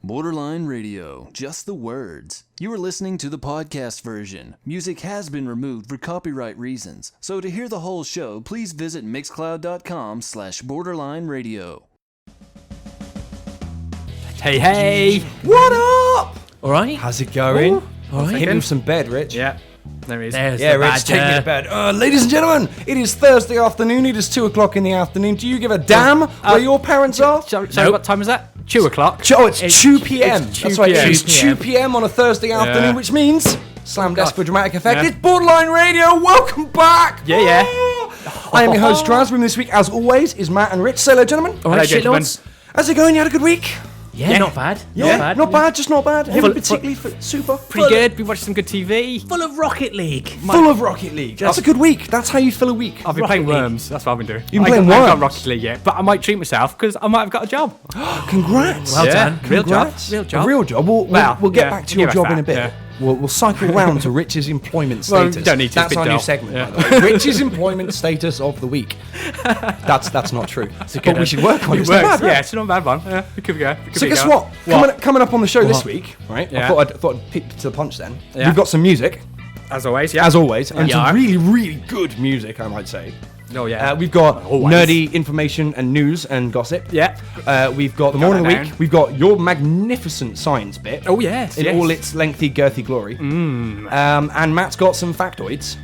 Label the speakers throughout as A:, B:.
A: Borderline Radio, just the words. You are listening to the podcast version. Music has been removed for copyright reasons, so to hear the whole show, please visit mixcloud.com/borderline radio.
B: Hey!
C: What up?
B: All right.
C: How's it going?
B: All right.
C: Hit me with some bed, Rich.
B: Yeah. There he is.
C: Yeah, Rich, take me to bed. Ladies and gentlemen, it is Thursday afternoon. It is 2 o'clock in the afternoon. Do you give a damn where your parents are?
B: Sorry, what time is that? 2 o'clock.
C: Oh, it's 2 p.m. That's right,
B: PM.
C: it's 2 p.m. on a Thursday afternoon, which means, slam desk for dramatic effect,
B: Yeah.
C: it's Borderline Radio. Welcome back.
B: Yeah.
C: I am your host, Draz. With me this week, as always, is Matt and Rich. Say hello, gentlemen.
B: All right,
D: Hello,
B: gentlemen.
D: shitlords.
C: How's it going? You had a good week?
D: Yeah, not bad.
C: Not bad, just not bad. Anything
B: Full-
C: particularly super?
B: Pretty good. Been watching some good TV.
D: Full of Rocket League.
C: Full of Rocket League. That's a good week. That's how you fill a week.
B: I've been
D: Rocket
B: playing
D: League.
B: Worms. That's what I've been doing.
C: You've been playing
B: I haven't got
C: Worms?
B: Rocket League yet, but I might treat myself because I might have got a job.
C: Congrats.
D: Well
B: Yeah.
D: done.
B: Real job.
C: Congrats.
B: Real job.
C: A real job. We'll
B: Well,
C: get
B: yeah,
C: back to
B: we'll
C: your
B: get
C: job
B: back
C: in a
B: to
C: bit.
B: that, yeah.
C: We'll cycle round to Rich's employment
B: Well,
C: status.
B: you don't need to,
C: That's
B: it's a
C: our
B: bit
C: new
B: dull.
C: segment,
B: Yeah.
C: by the way. Rich's employment status of the week. That's not true. But we should work on it.
B: It
C: It's not
B: works.
C: bad,
B: Yeah,
C: right?
B: it's not a bad one. Yeah, we could go.
C: So guess what? Coming up on the show this week, right?
B: Yeah.
C: I thought I'd pick to the punch then.
B: Yeah.
C: We've got some music,
B: As always, yeah.
C: as always, and
B: Yeah.
C: some really, really good music, I might say.
B: Oh, yeah.
C: We've got
B: Always.
C: nerdy information and news and gossip.
B: Yeah.
C: We've got the morning of the
B: that
C: week.
B: down.
C: We've got your magnificent science bit.
B: Oh, yes.
C: In
B: yes.
C: all its lengthy, girthy glory. And Matt's got some factoids.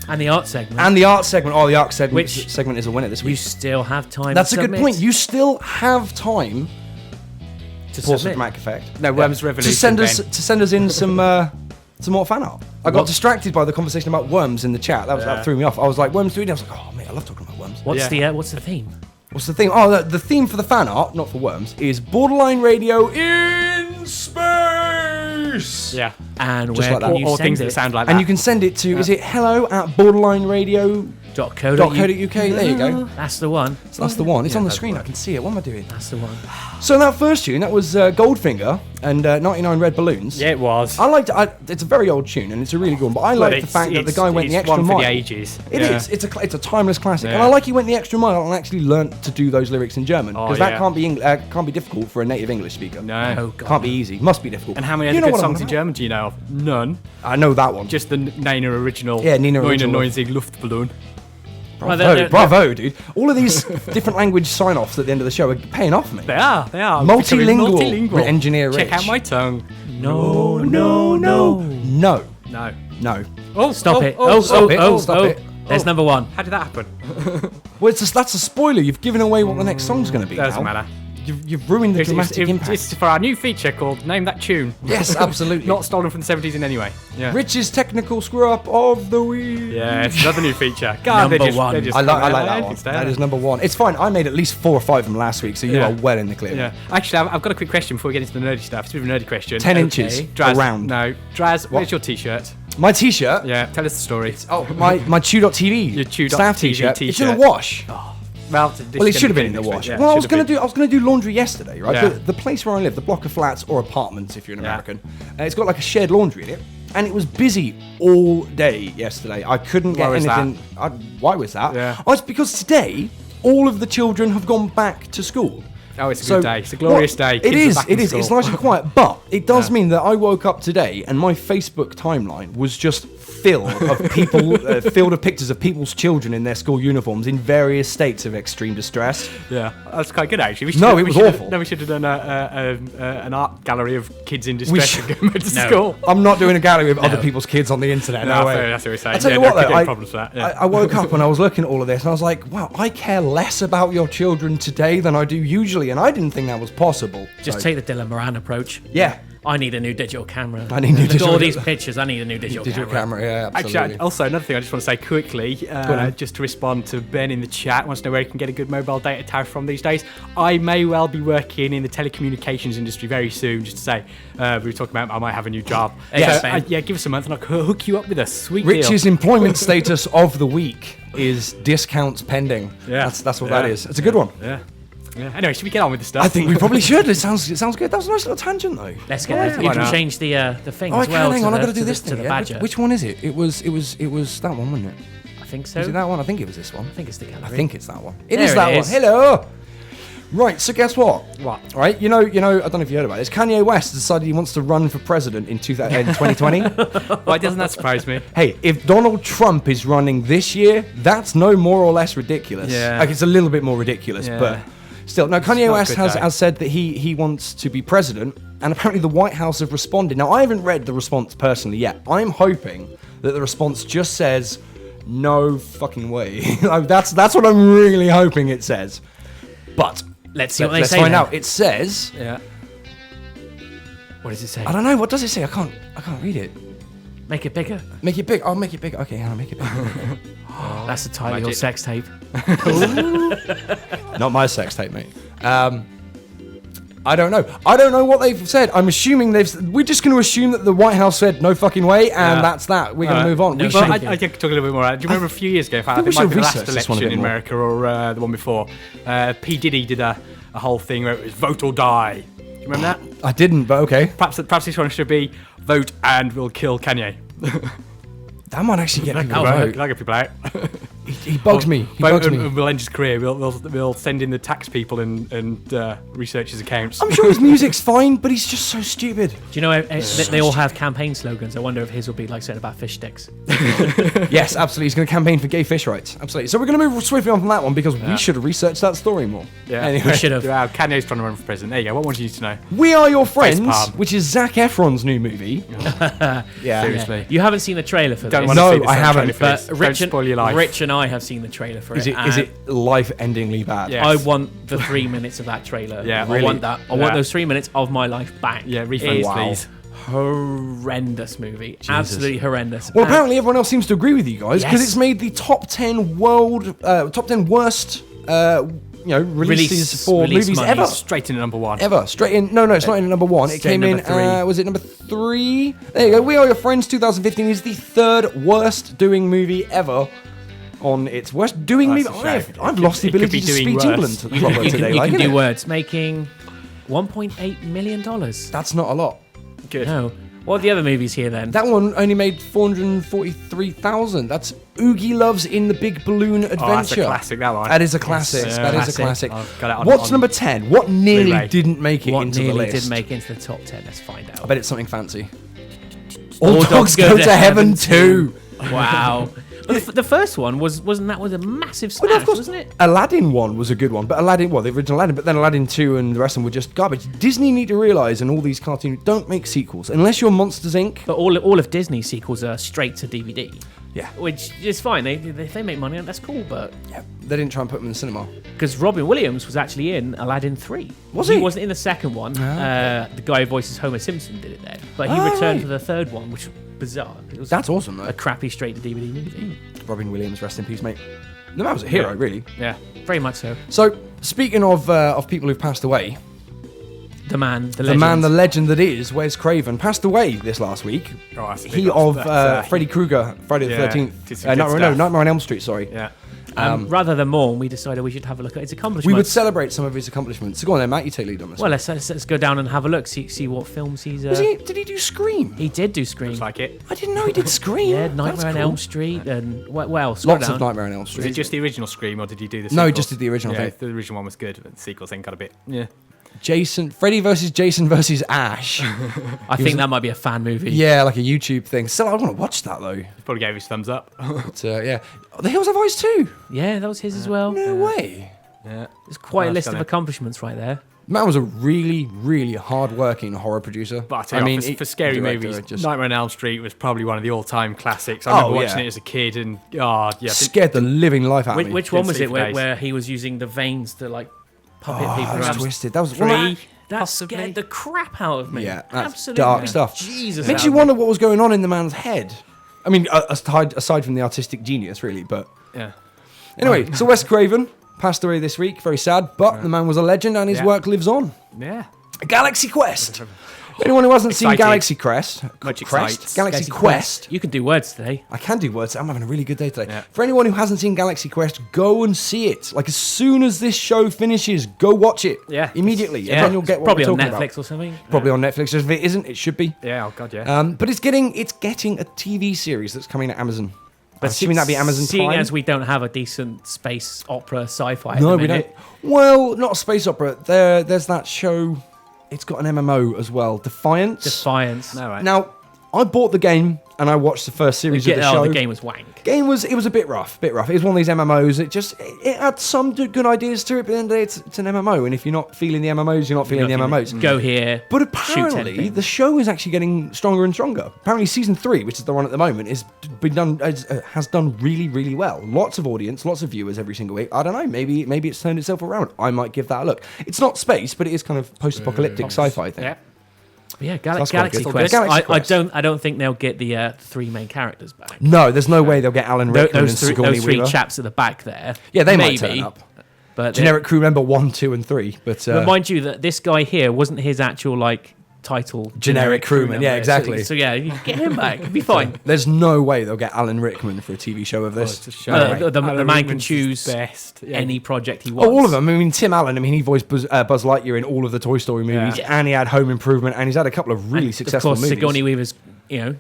D: And the art segment.
C: And the art segment. Oh, the art segment,
D: Which-
C: segment is a winner this
D: you
C: week.
D: still have time
C: That's
D: to
C: a good
D: submit.
C: point. You still have time
D: to
C: pause for
D: submit.
C: dramatic effect.
B: No, Worms Revolution.
C: To send us
B: Ben.
C: in some more fan art. I got distracted by the conversation about worms in the chat. That threw me off. I was like, worms 3D. I was like, oh mate, I love talking about worms.
D: What's
B: Yeah.
D: the theme?
C: What's the theme? Oh, the theme for the fan art, not for worms, is Borderline Radio in space.
B: Yeah.
D: And
C: Just
D: where
C: like that.
D: can you
B: All
D: send
B: things
D: it?
B: that sound like that.
C: And you can send it to, is it hello@borderlineradio.co.uk? There you go.
D: That's the one.
C: So that's the one. It's on the
B: that's
C: screen.
B: the
C: I can see it. What am I doing?
D: That's the one.
C: So that first tune, that was Goldfinger and 99 Red Balloons.
B: Yeah, it was.
C: I liked it. It's a very old tune and it's a really good one. But I like the fact that the guy went the extra
B: one
C: mile.
B: for the ages.
C: It
B: Yeah.
C: is. It's a timeless classic, and
B: Yeah.
C: I like he went the extra mile and actually learnt to do those lyrics in German because that
B: yeah.
C: can't be difficult for a native English speaker.
B: No.
D: Oh, God.
C: Can't be easy. Must be difficult.
B: And how many
C: You
B: other
C: know
B: good
C: what I'm
B: songs in
C: on
B: German do you know of? None.
C: about? I know that one.
B: Just the Nina original.
C: Yeah, Nina original.
B: 99 Luftballon.
C: Bravo, dude. All of these different language sign-offs at the end of the show are paying off me.
B: They are.
C: Multilingual. Engineer
B: Check
C: Rich.
B: out my tongue.
D: No.
C: No.
B: No.
C: Oh,
D: Stop it.
C: stop it. Stop it.
D: There's number one.
B: How did that happen?
C: Well, that's a spoiler. You've given away what the next song's going to be.
B: Doesn't
C: now.
B: matter.
C: You've ruined the dramatic impact.
B: It's for our new feature called Name That Tune.
C: Yes, absolutely.
B: Not stolen from the 70s in any way. Yeah.
C: Rich's technical screw-up of the week.
B: Yeah, it's another new feature. God,
D: Number one.
C: I like that one. That is number one. It's fine. I made at least 4 or 5 from last week, so you
B: Yeah.
C: are well in the clear.
B: Yeah. Actually, I've got a quick question before we get into the nerdy stuff. It's a bit of a nerdy question.
C: 10 inches
B: Draz,
C: around.
B: No. Draz, where's your t-shirt?
C: My T-shirt.
B: Yeah, tell us the story.
C: Oh, my Chew.tv.
B: Your Chew.tv
C: staff T-shirt. It's in the
B: t-shirt.
C: wash.
B: Well,
C: Well, it should have been in the wash.
B: Yeah,
C: Well, I was
B: should
C: going
B: have
C: to do laundry yesterday, right?
B: Yeah.
C: The place where I live, the block of flats or apartments, if you're an
B: Yeah.
C: American, it's got like a shared laundry in it, and it was busy all day yesterday. I couldn't get
B: Why was that?
C: anything. Why was that?
B: Yeah.
C: Oh, it's because today all of the children have gone back to school.
B: Oh, it's a good day. It's a glorious day.
C: It
B: Kids are
C: is.
B: back
C: It
B: in
C: is.
B: school.
C: It's nice and quiet, but it does mean that I woke up today and my Facebook timeline was just filled of people, filled of pictures of people's children in their school uniforms in various states of extreme distress.
B: Yeah, that's quite good actually.
C: No, it was awful.
B: No, we should have done an art gallery of kids in distress
C: should-
B: going to school.
C: I'm not doing a gallery of other people's kids on the internet. No,
B: No,
C: way.
B: fair, that's what we're saying.
C: I tell you
B: Yeah,
C: what,
B: no,
C: though,
B: no problems with that. Yeah.
C: I woke up and I was looking at all of this and I was like, wow, I care less about your children today than I do usually, and I didn't think that was possible.
D: Just
C: So,
D: take the Dylan Moran approach.
C: yeah.
D: I need a new digital camera.
C: I need a new
D: Look at
C: digital
D: all these
C: camera.
D: pictures. I need a new digital camera.
C: Yeah, absolutely.
B: Actually, also another thing I just want to say quickly, just to respond to Ben in the chat, wants to know where he can get a good mobile data tariff from these days. I may well be working in the telecommunications industry very soon. Just to say, we were talking about I might have a new job.
D: Yes,
B: So,
D: Ben.
B: yeah, give us a month and I'll hook you up with a sweet
C: Rich's
B: deal.
C: employment status of the week is discounts pending.
B: Yeah.
C: That's what that is. It's a good one.
B: Yeah. Yeah. Anyway, should we get on with the stuff?
C: I think we probably should. It sounds good. That was a nice little tangent, though.
D: Let's get
C: Oh,
D: it.
C: yeah.
D: You
B: Why
D: can
B: not?
D: change the thing
C: Oh, I
D: as well.
C: can. Hang on. I've got to do this
D: to
C: thing.
D: the
C: Yeah.
D: badger.
C: Which one is it? It was that one, wasn't it?
D: I think so.
C: Was it that one? I think it was this one.
D: I think it's the gallery.
C: I think it's that one.
D: There
C: It is
D: it
C: that
D: is.
C: one. Hello. Right, so guess what?
B: What?
C: Right, you know, I don't know if you heard about this. Kanye West decided he wants to run for president in 2020.
B: Why doesn't that surprise me?
C: Hey, if Donald Trump is running this year, that's no more or less ridiculous.
B: Yeah.
C: Like, it's a little bit more ridiculous,
B: Yeah.
C: but still. No, Kanye
B: not a
C: West
B: good
C: has
B: day.
C: said that he wants to be president, and apparently the White House have responded. Now, I haven't read the response personally yet. I'm hoping that the response just says, no fucking way. Like, that's what I'm really hoping it says. But
D: Let's see what they
C: let's
D: say
C: find
D: then.
C: out. It says,
B: Yeah.
D: What does it say?
C: I don't know, what does it say? I can't read it.
D: Make it bigger.
C: Make it big. I'll make it big. Okay, I'll make it big.
D: That's the title of your
B: Magic.
D: sex tape.
C: Not my sex tape, mate. I don't know. I don't know what they've said. I'm assuming we're just going to assume that the White House said no fucking way, and
B: Yeah.
C: that's that. We're going to move on.
D: No,
C: We
B: Well,
C: should.
B: I think talk a little bit more. Do you remember a few years ago? I
C: think we
B: think it might
C: should
B: be the last
C: research this one a
B: election
C: bit
B: in
C: more.
B: America or the one before. P. Diddy did a whole thing where it was vote or die. Do you remember that?
C: I didn't, but okay.
B: Perhaps this one should be vote and we'll kill Kanye.
C: That might actually get people to
B: That'll
C: vote.
B: get people out.
C: He bugs me. He
B: Vote
C: bugs
B: and
C: me.
B: we'll end his career. We'll send in the tax people and research his accounts.
C: I'm sure his music's fine, but he's just so stupid.
D: Do you know they all have campaign slogans? I wonder if his will be like something about fish sticks.
C: Yes, absolutely. He's going to campaign for gay fish rights. Absolutely. So we're going to move swiftly on from that one because we should have researched that story more.
B: Yeah.
C: Anyway,
D: We should have.
B: Wow, Kanye's trying to run for president. There you go. What more do you need to know?
C: We Are Your Friends,
B: palm.
C: which is Zac Efron's new movie. Yeah.
B: Seriously.
D: You haven't seen the trailer for
B: Don't
D: this.
B: want to
C: No,
B: see this
C: I haven't,
B: trailer for this.
D: But
B: Don't spoil your life.
D: Rich and I have seen the trailer for
C: Is
D: it.
C: it
D: and
C: life-endingly bad?
B: Yeah.
D: I want the 3 minutes of that trailer.
B: Yeah,
D: I
B: really.
D: want that. I want
B: Yeah.
D: those 3 minutes of my life back.
B: Yeah, refunds,
D: It's
B: please.
D: horrendous movie. Absolutely horrendous.
C: Well,
D: And
C: apparently everyone else seems to agree with you guys because
D: Yes.
C: it's made the top 10 worst, releases for
D: release
C: movies
D: money.
C: ever.
B: Straight into number one.
C: Ever. Straight in. No, it's not in number one. It
D: Straight
C: came in,
D: number three.
C: was it number 3? There you go. We Are Your Friends 2015 is the third worst doing movie ever on its worst doing movie.
B: that's a shame.
C: I've lost the
B: It could
C: ability
B: be
C: to
B: doing
C: speak
B: worse.
C: England
D: you
C: proper
D: can,
C: today.
D: you
C: like,
D: can
C: innit?
D: do words. Making $1.8 million.
C: That's not a lot.
B: Good.
D: No. What are the other movies here then?
C: That one only made 443,000. That's Oogie Loves in the Big Balloon Adventure.
B: Oh, that's a classic, that one.
C: That is a classic.
B: Yes,
C: That is a
D: classic.
C: classic.
B: I've got it on-
C: What's
B: on
C: number 10? What nearly
B: Blu-ray.
C: didn't make it
D: What
C: into
D: nearly
C: the list?
D: did make it into the top 10? Let's find out.
C: I bet it's something fancy. All dogs go to heaven too.
D: Wow. Well, the first one wasn't that was a massive smash,
C: Well, of course,
D: wasn't it?
C: Aladdin 1 was a good one, but the original Aladdin, but then Aladdin 2 and the rest of them were just garbage. Disney need to realise, and all these cartoons, don't make sequels unless you're Monsters Inc.
D: But all of Disney's sequels are straight to DVD.
C: Yeah.
D: Which is fine. If they make money on it, that's cool. But
C: Yeah, they didn't try and put them in the cinema.
D: because Robin Williams was actually in Aladdin 3.
C: Was he?
D: He wasn't in the second one. The guy who voices Homer Simpson did it then. But he
C: Oh,
D: returned
C: right.
D: for the third one, which was bizarre. It was
C: That's awesome, though.
D: a crappy straight to DVD movie.
C: Robin Williams, rest in peace, mate. The man was a hero, really.
B: Yeah.
D: Very much so.
C: So, speaking of people who've passed away,
D: The man, the
C: the
D: legend.
C: man, the legend that is Wes Craven, passed away this last week.
B: Oh, that's a big
C: He
B: loss.
C: of
B: That's,
C: Freddy Krueger, Friday the
B: yeah,
C: 13th.
B: did some good
C: No,
B: stuff.
C: Nightmare on Elm Street, sorry.
B: Yeah.
D: Rather than mourn, we decided we should have a look at his accomplishments.
C: We would celebrate some of his accomplishments. So go on then, Matt, you take lead on this.
D: Well, let's go down and have a look. See what films he's.
C: Did he do Scream?
D: He did do Scream.
B: Looks like it.
C: I didn't know he did Scream.
D: Yeah,
C: That's
D: Nightmare on
C: cool.
D: Elm Street and what else? Scroll
C: Lots
D: down.
C: of Nightmare on Elm
B: Was
C: Street.
B: it just the original Scream or did he do the sequel?
C: No, he just did the original
B: Yeah,
C: thing.
B: the original one was good, but the sequel thing got a bit... Yeah.
C: Freddy versus Jason versus Ash.
D: I think that might be a fan movie.
C: Yeah, like a YouTube thing. Still, I want to watch that though.
B: Probably gave his thumbs up.
C: But, yeah. Oh, The Hills Have Eyes too.
D: Yeah, that was his as well.
C: No way.
B: Yeah.
D: There's quite a
B: Well,
D: list
B: that's
D: of
B: gonna-
D: accomplishments right there.
C: Matt was a really, really hard-working horror producer.
B: But I tell you what, for scary
C: director,
B: movies,
C: just
B: Nightmare on Elm Street was probably one of the all-time classics. I remember watching it as a kid and, yeah.
C: scared the living life out of me.
D: Which one
B: Didn't
D: was
B: see
D: it
B: for
D: where,
B: days.
D: where he was using the veins to like puppet people
C: That was
D: around?
C: twisted. That was
B: Three,
D: That
B: possibly.
D: scared the crap out of me.
C: Yeah, that's
D: Absolutely.
C: dark stuff.
D: Jesus.
C: Makes you wonder what was going on in the man's head. I mean, aside from the artistic genius, really. But
B: Yeah.
C: anyway, so Wes Craven passed away this week. Very sad, but the man was a legend, and his
B: Yeah.
C: work lives on.
B: Yeah.
C: Galaxy Quest. Anyone who hasn't seen
B: Excited.
C: Galaxy Quest,
B: Much
C: Quest,
B: excites.
C: Galaxy Quest.
D: You can do words today.
C: I can do words. I'm having a really good day today.
B: Yeah.
C: For anyone who hasn't seen Galaxy Quest, go and see it. Like as soon as this show finishes, go watch it.
B: Yeah.
C: Immediately, and then you'll get what
D: Probably
C: we're
D: on
C: talking
D: Netflix
C: about.
D: or something.
C: Probably on Netflix. If it isn't, it should be.
B: Yeah, oh God, yeah.
C: But it's getting a TV series that's coming to Amazon. But assuming that'd be Amazon
D: seeing
C: Prime.
D: as we don't have a decent space opera sci-fi at
C: No,
D: the
C: we
D: minute,
C: don't. Well, not a space opera. There's that show. It's got an MMO as well, Defiance.
D: Defiance.
B: No, right.
C: Now, I bought the game and I watched the first series of the show.
D: The game was wank.
C: It was a bit rough. It was one of these MMOs. It had some good ideas to it, but then it's an MMO, and if you're not feeling the MMOs, you're not feeling the MMOs.
D: Go here.
C: But
D: shoot 10
C: apparently,
D: things.
C: the show is actually getting stronger and stronger. Apparently, season 3, which is the one at the moment, has done really, really well. Lots of audience, lots of viewers every single week. I don't know. Maybe it's turned itself around. I might give that a look. It's not space, but it is kind of post-apocalyptic sci-fi thing.
B: Yeah.
D: But yeah,
C: that's quite
D: Galaxy
C: good.
D: Quest.
C: Galaxy Quest.
D: I don't think they'll get the 3 main characters back.
C: No, there's no way they'll get Alan Rickman and
D: Those
C: Sigourney
D: three
C: Weaver.
D: chaps at the back there.
C: Yeah, they
D: maybe,
C: might turn up.
D: But
C: Generic crew member 1, 2, and 3. But
D: mind you, that this guy here wasn't his actual title.
C: Generic crewman, yeah,
D: member.
C: exactly.
D: So yeah, you get him back. It'd be fine.
C: there's no way they'll get Alan Rickman for a TV show of this.
D: The man can
B: Rickman's
D: choose
B: best. Yeah.
D: any project he wants.
C: Oh, all of them. I mean, Tim Allen. I mean, he voiced Buzz Lightyear in all of the Toy Story movies,
D: Yeah.
C: and he had Home Improvement, and he's had a couple of really successful
D: Of course,
C: movies.
D: Sigourney Weaver's,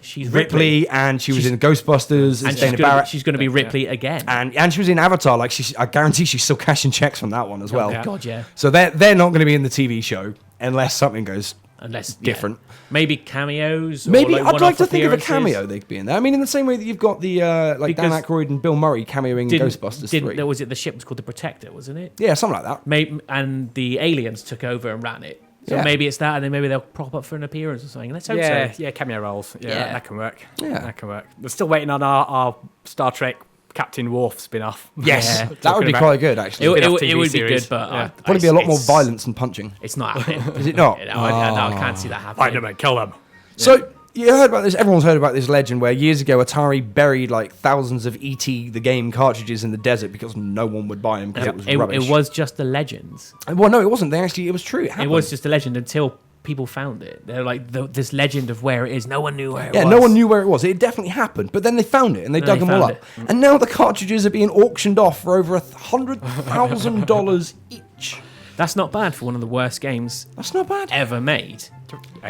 D: she's
C: Ripley, and she was in Ghostbusters,
D: and
C: Dana Barrett,
D: she's going to be Ripley again.
C: and she was in Avatar. I guarantee she's still cashing checks from that one as well.
B: yeah.
D: God, yeah.
C: So they're not going to be in the TV show unless something goes
D: Unless
C: different.
D: Maybe cameos.
C: Maybe
D: or
C: I'd like
D: one-off
C: to think of a
D: appearances.
C: cameo they could be in there. I mean, in the same way that you've got the Dan
D: Because
C: Aykroyd and Bill Murray cameoing in Ghostbusters 3.
D: Was it the ship was called the Protector, wasn't it?
C: Yeah, something like that.
D: Maybe, and the aliens took over and ran it. So
C: Yeah.
D: maybe it's that, and then maybe they'll prop up for an appearance or something. Let's hope
B: Yeah,
D: so.
B: yeah, cameo roles. Yeah,
D: Yeah.
B: that can work.
C: Yeah.
B: That can work. We're still waiting on our Star Trek Captain Worf spin-off.
C: Yes,
D: Yeah.
C: that would be
B: Talking
C: quite good actually.
D: It
B: Spin-off
D: would
B: TV
D: be
B: series.
D: good, but
B: Yeah.
C: Probably be a lot more
D: it's-
C: violence and punching.
D: It's not happening.
C: Is it not?
D: No, I can't see that happening.
B: Spider-Man, kill them.
C: So you heard about this. Everyone's heard about this legend where years ago Atari buried thousands of ET the game cartridges in the desert because no one would buy them because it was rubbish.
D: It was just a legend.
C: Well, no, it wasn't. It was true. It
D: It
C: happened.
D: was just a legend until people found it. They're like this legend of where it is. No one knew where it was.
C: Yeah, no one knew where it was. It definitely happened, but then they found it and they dug them all up. And now the cartridges are being auctioned off for over $100,000 each.
D: That's not bad for one of the worst games
C: That's not bad.
D: ever made.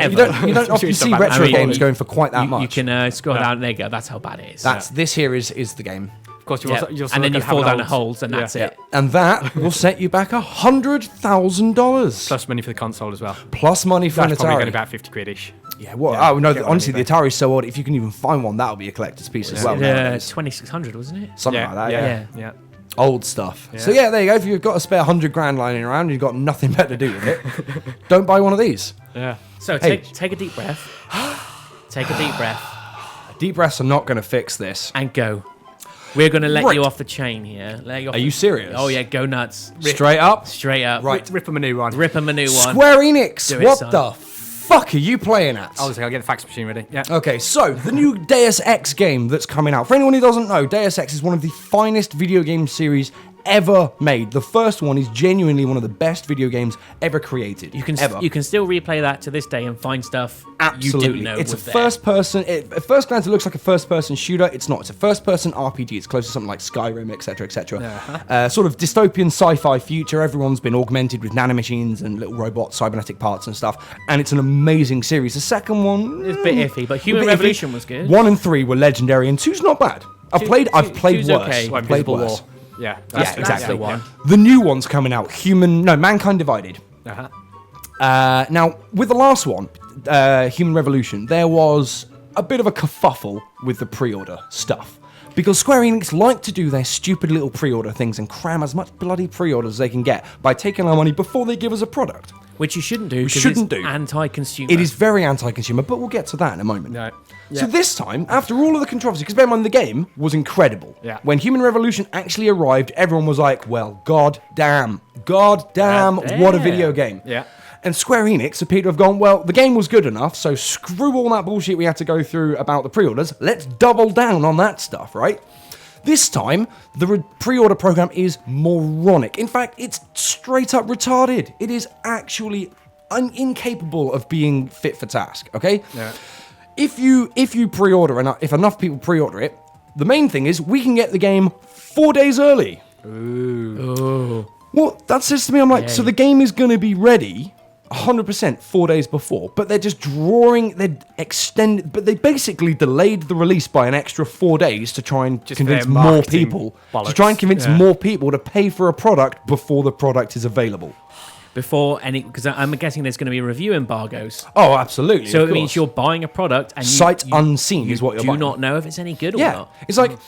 C: You don't often see retro games going for quite that much.
D: You can scroll down. There you go. That's how bad it is.
C: This here is the game,
B: Of course, you
D: Yeah.
B: also, you also
D: And then you
B: have
D: fall
B: an
D: down the
B: old-
D: holes, and that's
B: yeah.
D: it.
C: and that will set you back $100,000
B: Plus money for the console as well.
C: plus money for
B: That's
C: an
B: probably going
C: Atari.
B: to be about 50 quid-ish.
C: Yeah, well,
B: Yeah,
C: oh no,
B: get one
C: honestly,
B: on
C: the Atari's so odd. If you can even find one, that'll be a collector's piece as well. nowadays.
D: 2600, wasn't it?
C: Something
B: Yeah,
C: like that.
B: yeah,
C: Yeah.
B: yeah.
C: Old stuff.
B: Yeah.
C: So yeah, there you go. If you've got a spare $100,000 lying around and you've got nothing better to do with it, don't buy one of these.
B: Yeah.
D: So
C: Hey.
D: take a deep breath. Take a deep breath
C: Deep breaths are not going to fix this.
D: and go. We're going to let
C: Right.
D: you off the chain here. Let you off
C: Are you serious?
D: Oh yeah, go nuts.
C: Straight up.
D: Straight up.
C: Right.
B: Rip them a new one.
D: Rip them a new one.
C: Square Enix.
D: Do it,
C: What
D: son.
C: the fuck are you playing at?
B: I'll get the fax machine ready. Yeah.
C: Okay, so the new Deus Ex game that's coming out. For anyone who doesn't know, Deus Ex is one of the finest video game series ever made. The first one is genuinely one of the best video games ever created.
D: You can
C: ever.
D: you can still replay that to this day and find stuff
C: Absolutely.
D: you didn't know
C: It's a
D: was there.
C: first person. At first glance, it looks like a first person shooter. It's not. It's a first person RPG. It's close to something like Skyrim, etc., etc. Sort of dystopian sci-fi future. Everyone's been augmented with nanomachines and little robot cybernetic parts and stuff. And it's an amazing series. The second one,
D: It's a bit iffy, but Human
C: bit iffy.
D: Revolution was good.
C: 1 and 3 were legendary, and 2's not bad. I've played
D: two's
C: worse.
D: okay.
C: I've played
B: Invisible
C: worse.
B: War. Yeah.
C: Yeah, exactly.
D: the one.
C: The new one's coming out. Mankind Divided.
B: Uh-huh.
C: Now, with the last one, Human Revolution, there was a bit of a kerfuffle with the pre-order stuff. Because Square Enix like to do their stupid little pre-order things and cram as much bloody pre-orders as they can get by taking our money before they give us a product.
D: Which you shouldn't do. 'cause
C: shouldn't
D: it's
C: do.
D: Anti-consumer.
C: It is very anti-consumer, but we'll get to that in a moment.
B: No.
C: So this time, after all of the controversy, because bear in mind the game was incredible.
B: Yeah.
C: When Human Revolution actually arrived, everyone was like, well, god damn, what a video game.
B: Yeah.
C: And Square Enix appeared to have gone, well, the game was good enough, so screw all that bullshit we had to go through about the pre-orders. Let's double down on that stuff, right? This time, the pre-order program is moronic. In fact, it's straight up retarded. It is actually incapable of being fit for task, okay?
B: Yeah.
C: If you pre-order enough, if enough people pre-order it, the main thing is we can get the game 4 days early.
D: Ooh.
C: Well, that says to me, I'm like, so the game is going to be ready 100% 4 days before, but they're just but they basically delayed the release by an extra 4 days to try and convince more people to pay for a product before the product is available.
D: Because I'm guessing there's going to be review embargoes.
C: Oh, absolutely.
D: So it means you're buying a product and
C: sight unseen is what you're buying.
D: You do not know if it's any good or not.
C: It's like,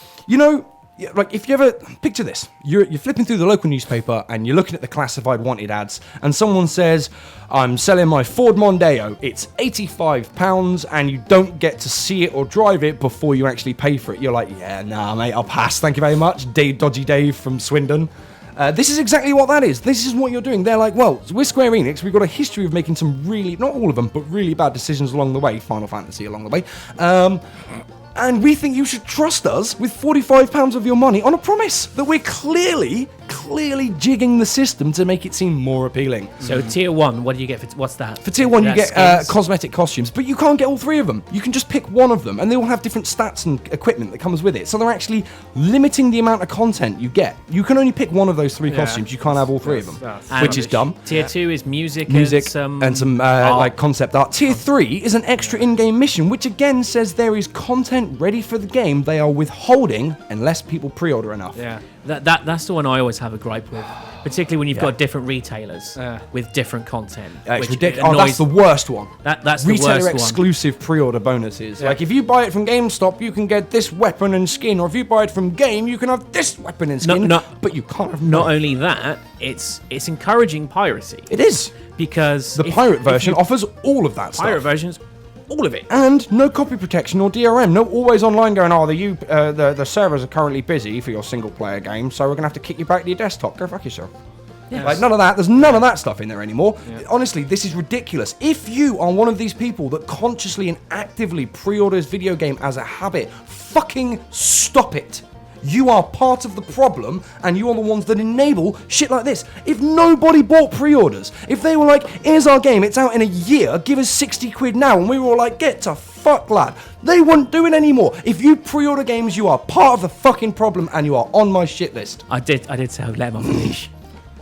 C: like if you ever picture this, you're flipping through the local newspaper and you're looking at the classified wanted ads, and someone says, "I'm selling my Ford Mondeo. It's £85, and you don't get to see it or drive it before you actually pay for it." You're like, "Yeah, nah, mate, I'll pass. Thank you very much, Dodgy Dave from Swindon." This is exactly what that is. This is what you're doing. They're like, well, we're Square Enix. We've got a history of making some really, not all of them, but really bad decisions along the way. Final Fantasy along the way. And we think you should trust us with £45 of your money on a promise that we're clearly jigging the system to make it seem more appealing.
D: So tier 1, what do you get what's that?
C: For tier 1, you get cosmetic costumes, but you can't get all 3 of them. You can just pick one of them, and they all have different stats and equipment that comes with it. So they're actually limiting the amount of content you get. You can only pick one of those 3 costumes. You can't have all 3 of them, which is dumb.
D: Tier 2 is music
C: and some like concept art. Tier 3 is an extra in-game mission, which again says there is content ready for the game they are withholding unless people pre-order enough.
D: Yeah. That's the one I always have a gripe with, particularly when you've got different retailers with different content.
C: It's ridiculous. Oh, that's the worst one.
D: That's
C: retailer
D: the worst one.
C: exclusive pre-order bonuses. Like if you buy it from GameStop, you can get this weapon and skin, or if you buy it from Game, you can have this weapon and skin. But you can't have.
D: Not only that, it's encouraging piracy.
C: It is,
D: because
C: the pirate version offers all of that stuff.
D: Pirate versions. All of it.
C: And no copy protection or DRM. No always online going, the servers are currently busy for your single player game, so we're going to have to kick you back to your desktop. Go fuck yourself. Yes. Like, none of that. There's none of that stuff in there anymore. Yeah. Honestly, this is ridiculous. If you are one of these people that consciously and actively pre-orders video game as a habit, fucking stop it. You are part of the problem, and you are the ones that enable shit like this. If nobody bought pre-orders, if they were like, here's our game, it's out in a year, give us 60 quid now, and we were all like, get to fuck, lad, they wouldn't do it anymore. If you pre-order games, you are part of the fucking problem, and you are on my shit list.
D: I did say I'd let him off the leash.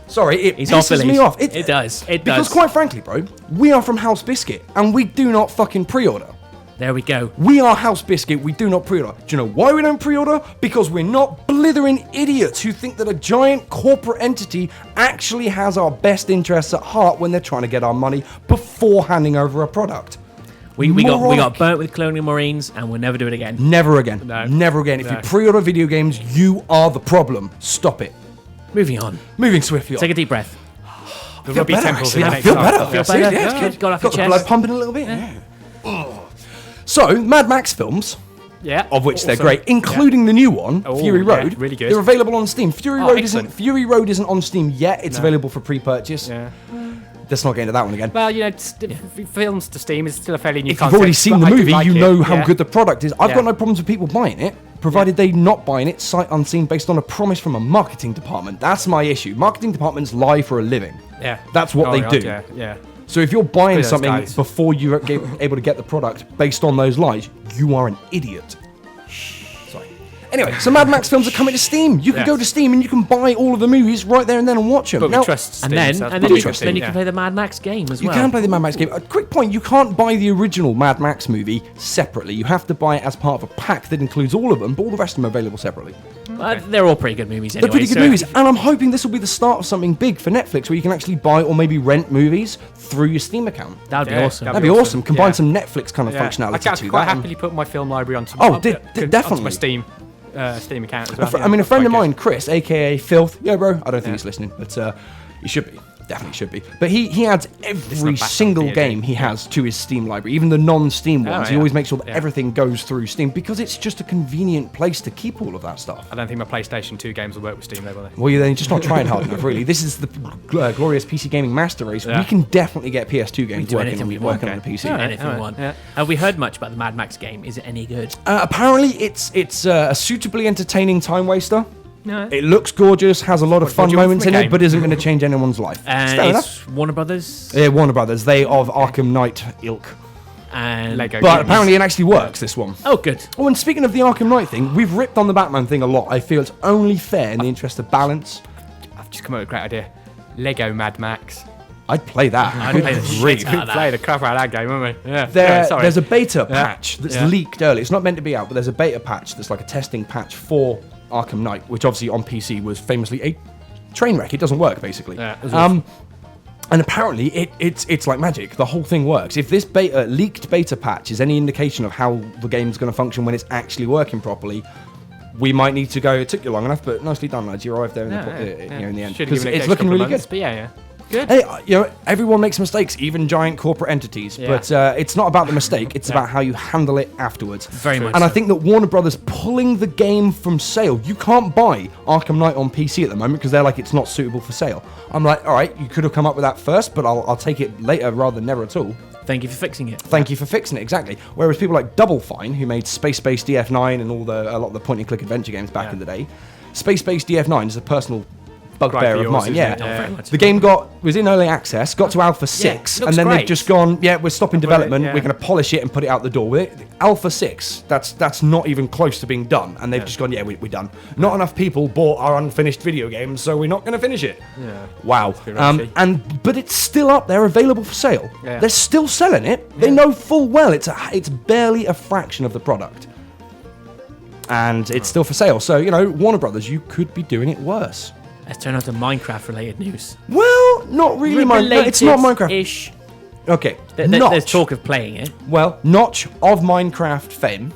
C: It pisses me off.
D: It does.
C: Because quite frankly, bro, we are from House Biscuit, and we do not fucking pre-order.
D: There we go.
C: We are House Biscuit, we do not pre-order. Do you know why we don't pre-order? Because we're not blithering idiots who think that a giant corporate entity actually has our best interests at heart when they're trying to get our money before handing over a product.
D: We got burnt with Colonial Marines, and we'll never do it again.
C: Never again. No. Never again. If you pre-order video games, you are the problem. Stop it.
D: Moving on.
C: Moving swiftly on.
D: Take a deep breath.
C: I feel better, actually. I feel better.
D: Yeah, it's good. Got off your chest.
C: Got the blood pumping a little bit. Yeah. So, Mad Max films, of which they're great, including the new one, Fury Road.
B: Really good.
C: They're available on Steam. Fury Road isn't on Steam yet. It's available for pre-purchase. Yeah. Let's not get into that one again.
B: Well, films to Steam is still a fairly new concept.
C: If you've already seen the movie, you know how good the product is. I've got no problems with people buying it, provided they're not buying it sight unseen based on a promise from a marketing department. That's my issue. Marketing departments lie for a living.
B: Yeah.
C: That's what they do.
B: Yeah.
C: So if you're buying something before you're able to get the product based on those lies, you are an idiot. Sorry. Anyway, so Mad Max films are coming to Steam. You can go to Steam and you can buy all of the movies right there and then and watch them.
B: But we trust Steam.
D: And then you can play the Mad Max game as well.
C: You can play the Mad Max game. A quick point, you can't buy the original Mad Max movie separately. You have to buy it as part of a pack that includes all of them, but all the rest of them are available separately.
D: They're all pretty good movies anyway.
C: They're pretty good movies, and I'm hoping this will be the start of something big for Netflix where you can actually buy or maybe rent movies through your Steam account.
D: That would be awesome.
C: That'd be awesome. Combine some Netflix kind of functionality to that.
B: I could quite happily put my film library onto
C: definitely
B: my Steam account as well.
C: I mean, a friend of mine, Chris, aka Filth, bro, I don't think he's listening, but he should be. Definitely should be. But he adds every single game he has to his Steam library, even the non-Steam ones. He always makes sure that everything goes through Steam because it's just a convenient place to keep all of that stuff.
B: I don't think my PlayStation 2 games will work with Steam, though, will they?
C: Well, you're just not trying hard enough, really. This is the glorious PC Gaming Master Race. Yeah. We can definitely get PS2 games working on the PC.
D: Anything we want. Have we heard much about the Mad Max game? Is it any good?
C: Apparently, it's a suitably entertaining time waster. No. It looks gorgeous, has a lot of fun moments in it, but isn't going to change anyone's life.
D: And it's Warner Brothers?
C: Yeah, Warner Brothers. They of Arkham Knight ilk.
D: And Lego
C: but apparently it actually works, this one.
D: Oh, good.
C: Oh, and speaking of the Arkham Knight thing, we've ripped on the Batman thing a lot. I feel it's only fair in the interest of balance.
B: I've just come up with a great idea. Lego Mad Max.
C: I'd play that.
D: I'd play the shit out of that.
B: Play the crap out of that game, wouldn't we? Yeah.
C: There's a beta patch that's leaked early. It's not meant to be out, but there's a beta patch that's like a testing patch for Arkham Knight, which obviously on PC was famously a train wreck. It doesn't work, basically. And apparently it's like magic. The whole thing works. If this leaked beta patch is any indication of how the game's going to function when it's actually working properly, we might need to go. It took you long enough, but nicely done, lads. You arrived there in the end. Because it's looking really good.
B: But yeah. Good.
C: Hey, everyone makes mistakes, even giant corporate entities. Yeah. But it's not about the mistake; it's about how you handle it afterwards.
D: Very much.
C: And I think that Warner Brothers pulling the game from sale. You can't buy Arkham Knight on PC at the moment because they're like it's not suitable for sale. I'm like, all right, you could have come up with that first, but I'll take it later rather than never at all.
D: Thank you for fixing it.
C: Thank you for fixing it, exactly. Whereas people like Double Fine, who made Space Base DF9 and a lot of the point-and-click adventure games back in the day, Space Base DF9 is a personal bugbear of mine. The game was in early access, got to Alpha 6, and then they've just gone, we're stopping development, we're going to polish it and put it out the door. With it, Alpha 6, that's not even close to being done, and they've just gone, we're done. Not enough people bought our unfinished video games, so we're not going to finish it. Wow. But it's still up there, available for sale. They're still selling it. They know full well it's barely a fraction of the product. And it's still for sale. So, Warner Brothers, you could be doing it worse.
D: Let's turn on to Minecraft-related news.
C: Well, not really. It's not Minecraft-ish. Okay.
D: There's talk of playing it.
C: Well, Notch of Minecraft fame,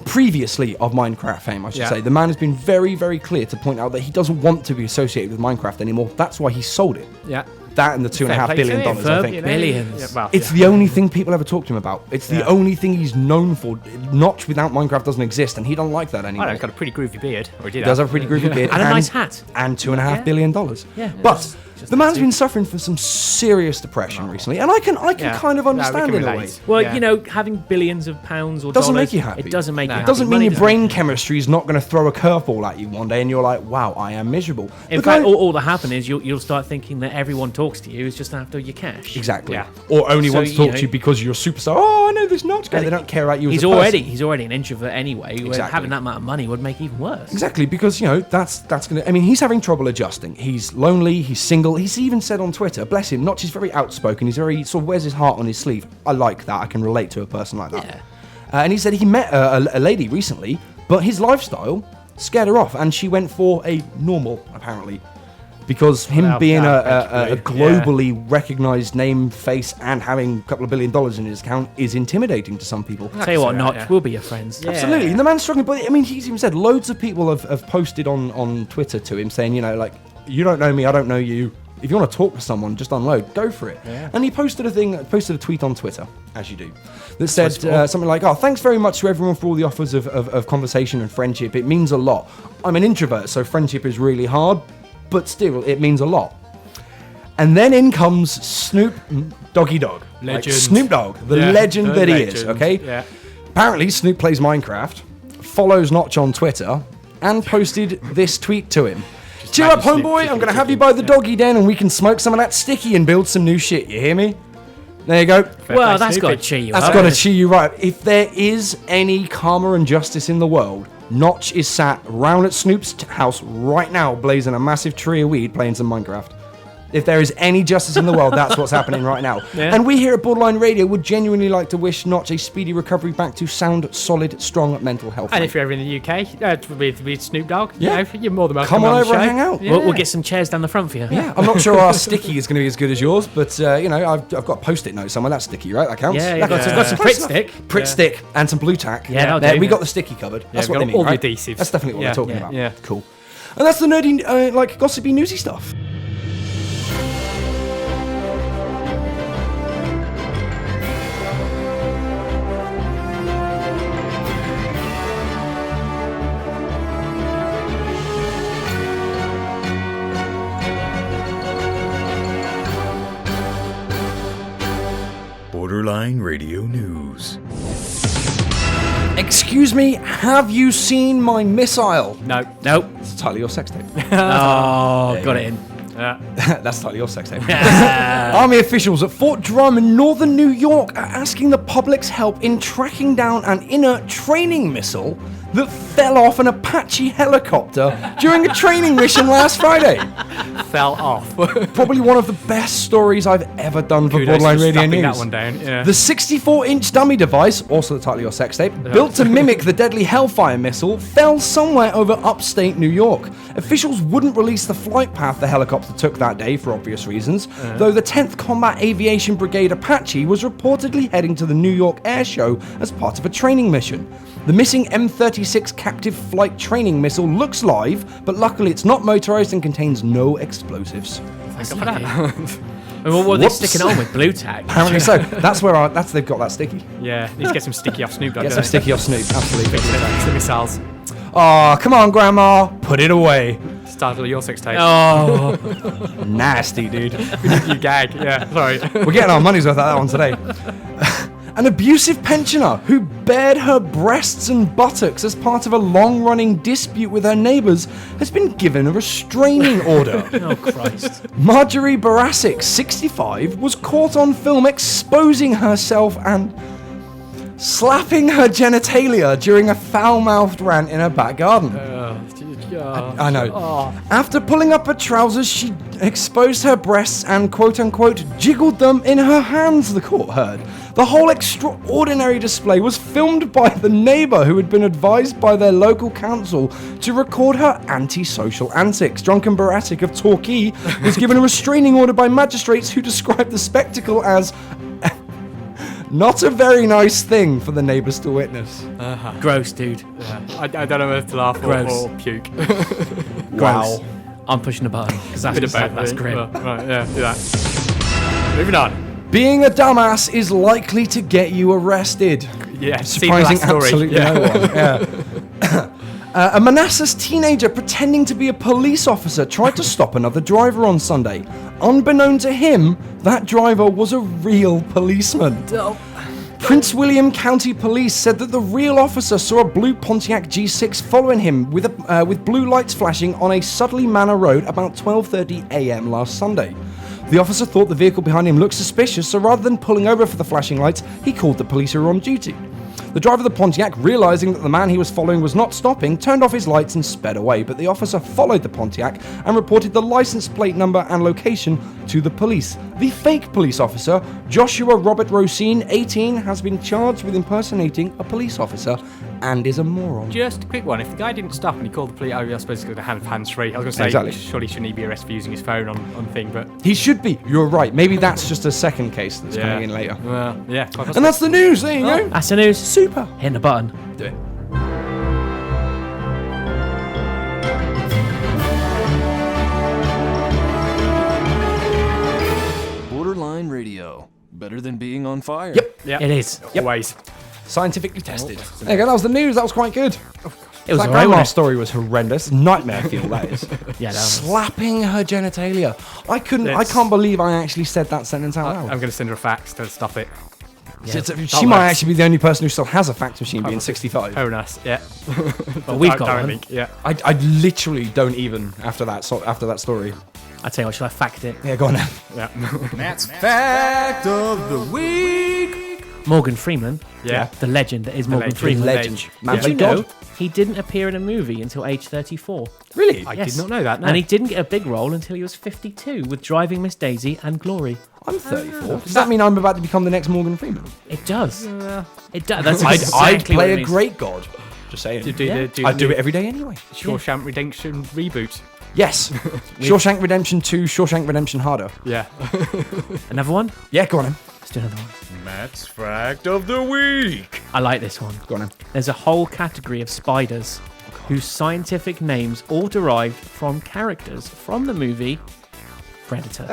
C: previously of Minecraft fame, I should say, the man has been very, very clear to point out that he doesn't want to be associated with Minecraft anymore. That's why he sold it.
B: Yeah.
C: That and the $2.5 billion, I think.
D: Billions.
C: It's the only thing people ever talk to him about. It's the only thing he's known for. Notch without Minecraft doesn't exist, and he doesn't like that anymore.
B: He's got a pretty groovy beard.
C: He does have a pretty groovy beard.
D: And a nice hat.
C: And $2.5 billion. But the man's been suffering from some serious depression recently, and I can kind of understand it in a way.
D: Well, having billions of pounds or
C: doesn't
D: dollars,
C: make you happy.
D: It doesn't make you happy.
C: It doesn't mean your brain chemistry is not going to throw a curveball at you one day, and you're like, wow, I am miserable.
D: In fact, all that happen is you'll start thinking that everyone talks to you is just after your cash.
C: Exactly. Yeah. Or only wants to talk to you because you're a superstar. Oh, I know this Notch guy. They don't care about you as a person.
D: He's already an introvert anyway. Exactly. Having that amount of money would make it even worse.
C: Exactly, because, that's going to... I mean, he's having trouble adjusting. He's lonely, he's single. He's even said on Twitter, bless him, Notch is very outspoken. He's very... sort of wears his heart on his sleeve. I like that. I can relate to a person like that. Yeah. And he said he met a lady recently, but his lifestyle scared her off, and she went for a normal, apparently. Because him being a globally recognised name, face, and having a couple of $1 billion in his account is intimidating to some people.
D: Tell you what, Notch, we'll be your friends.
C: Yeah. Absolutely. And the man's struggling, but I mean, he's even said loads of people have posted on Twitter to him saying, you don't know me, I don't know you. If you want to talk to someone, just unload, go for it. Yeah. And he posted a tweet on Twitter, as you do, that said something like, thanks very much to everyone for all the offers of conversation and friendship. It means a lot. I'm an introvert, so friendship is really hard. But still, it means a lot. And then in comes Snoop Doggy Dogg.
B: Legend.
C: Snoop Dogg, the legend that he is, okay?
B: Yeah.
C: Apparently, Snoop plays Minecraft, follows Notch on Twitter, and posted this tweet to him. Cheer up, homeboy, I'm going to have you by the doggy den and we can smoke some of that sticky and build some new shit, you hear me? There you go.
D: Well, that's got to cheer you up.
C: That's got to cheer you right. If there is any karma and justice in the world, Notch is sat round at Snoop's house right now, blazing a massive tree of weed, playing some Minecraft. If there is any justice in the world, that's what's happening right now. Yeah. And we here at Borderline Radio would genuinely like to wish Notch a speedy recovery back to sound, solid, strong mental health.
B: And if you're ever in the UK with Snoop Dogg, you're more than welcome.
C: Come on over and hang out.
D: Yeah. We'll get some chairs down the front for you.
C: Yeah, I'm not sure our sticky is going to be as good as yours, but I've got a post-it note somewhere. That's sticky, right? That counts.
D: Yeah. Got some Pritt stick.
C: Pritt stick and some blue tack.
D: Yeah,
C: there, we got the sticky covered. That's what they mean,
B: all
C: right?
B: the adhesives.
C: That's definitely what we're talking about.
B: Yeah,
C: cool. And that's the nerdy, gossipy, newsy stuff.
E: Borderline Radio News.
C: Excuse me, have you seen my missile?
B: No.
D: Nope.
C: It's totally your sex tape.
D: Oh, got it in.
C: That's totally your sex tape. Army officials at Fort Drum in northern New York are asking the public's help in tracking down an inert training missile that fell off an Apache helicopter during a training mission last Friday.
B: Fell off.
C: Probably one of the best stories I've ever done for
B: Kudos
C: Borderline
B: for
C: Radio
B: stuffing
C: News.
B: that one down. Yeah.
C: The 64-inch dummy device, also the title of your sex tape, built to mimic the deadly Hellfire missile, fell somewhere over upstate New York. Officials wouldn't release the flight path the helicopter took that day for obvious reasons, though the 10th Combat Aviation Brigade Apache was reportedly heading to the New York Air Show as part of a training mission. The missing M36 captive flight training missile looks live, but luckily it's not motorized and contains no explosives.
B: Thank God for that.
D: I mean, what were they
C: Whoops.
D: sticking on with blue tack?
C: Apparently so. They've got that sticky.
B: Yeah, need to get some sticky off Snoop Dogg.
C: Get some sticky off Snoop, absolutely.
B: Fix the missiles.
C: Oh, come on, Grandma, put it away.
B: Startle your sex tape.
D: Oh,
C: Nasty, dude.
B: You gag. Yeah, sorry.
C: We're getting our money's worth out of that one today. An abusive pensioner who bared her breasts and buttocks as part of a long-running dispute with her neighbours has been given a restraining order.
D: oh Christ.
C: Marjorie Barasic, 65, was caught on film exposing herself and slapping her genitalia during a foul-mouthed rant in her back garden. I know. After pulling up her trousers, she exposed her breasts and quote-unquote jiggled them in her hands, the court heard. The whole extraordinary display was filmed by the neighbour who had been advised by their local council to record her antisocial antics. Drunken Barasic of Torquay was given a restraining order by magistrates who described the spectacle as not a very nice thing for the neighbours to witness.
D: Gross, dude.
B: I don't know whether to laugh or puke.
C: Wow.
D: I'm pushing a button because that's grim.
B: Right, yeah, do that. Moving on.
C: Being a dumbass is likely to get you arrested.
B: Yeah,
C: Surprising
B: see the last story.
C: absolutely no one. Yeah. A Manassas teenager pretending to be a police officer tried to stop another driver on Sunday. Unbeknown to him, that driver was a real policeman. Prince William County Police said that the real officer saw a blue Pontiac G6 following him with blue lights flashing on a Sudley Manor Road about 12:30 a.m. last Sunday. The officer thought the vehicle behind him looked suspicious, so rather than pulling over for the flashing lights, he called the police who were on duty. The driver of the Pontiac, realising that the man he was following was not stopping, turned off his lights and sped away, but the officer followed the Pontiac and reported the licence plate number and location to the police. The fake police officer, Joshua Robert Rosine, 18, has been charged with impersonating a police officer and is a moron.
B: Just a quick one. If the guy didn't stop and he called the police, I suppose he's going to have hands-free. I was going to say,
C: Exactly.
B: surely shouldn't he be arrested for using his phone on thing, but...
C: He should be. You're right. Maybe that's just a second case that's coming in later.
B: Well, yeah.
C: And that's the news. There you go.
D: That's the news.
C: Super.
D: Hitting the button.
C: Do it.
A: Borderline Radio. Better than being on fire.
C: Yep.
B: Yeah,
D: It is.
B: always.
C: Scientifically tested. There you go. That was the news. That was quite good.
D: It was
C: That
D: alright.
C: grandma story was horrendous. Nightmare fuel, that is.
D: Yeah, that was.
C: Slapping her genitalia. I
B: Let's-
C: can't believe I actually said that sentence out
B: I'm
C: loud.
B: going to send her a fax to stop it.
C: She might actually be the only person who still has a fax machine, being 65.
B: Oh, nice. Yeah.
D: But we've got
B: Don't
D: one.
B: think, yeah.
C: I literally don't even after that story.
D: I tell you what, shall I fact it?
C: Yeah, go on now.
B: Yeah.
A: That's fact of the week.
D: Morgan Freeman,
B: Yeah.
D: the legend that is Morgan
B: legend.
D: Freeman.
C: Legend. Man
D: Did you
C: played
D: know
C: God.
D: he didn't appear in a movie until age 34?
C: Really?
B: I
D: Yes.
B: did not know that. No.
D: And he didn't get a big role until he was 52 with Driving Miss Daisy and Glory.
C: I'm 34. Does that mean I'm about to become the next Morgan Freeman?
D: It does. It does. That's
C: I'd
D: exactly what
C: play
D: it
C: a
D: means.
C: great god. Just saying.
D: Yeah.
C: I'd do it every day anyway.
B: Shawshank Redemption reboot.
C: Yes. Shawshank Redemption 2, Shawshank Redemption Harder.
B: Yeah.
D: Another one?
C: Yeah, go on then.
D: Let's do another one.
E: Matt's fact of the week.
D: I like this one.
C: Go on then.
D: There's a whole category of spiders whose scientific names all derived from characters from the movie Predator.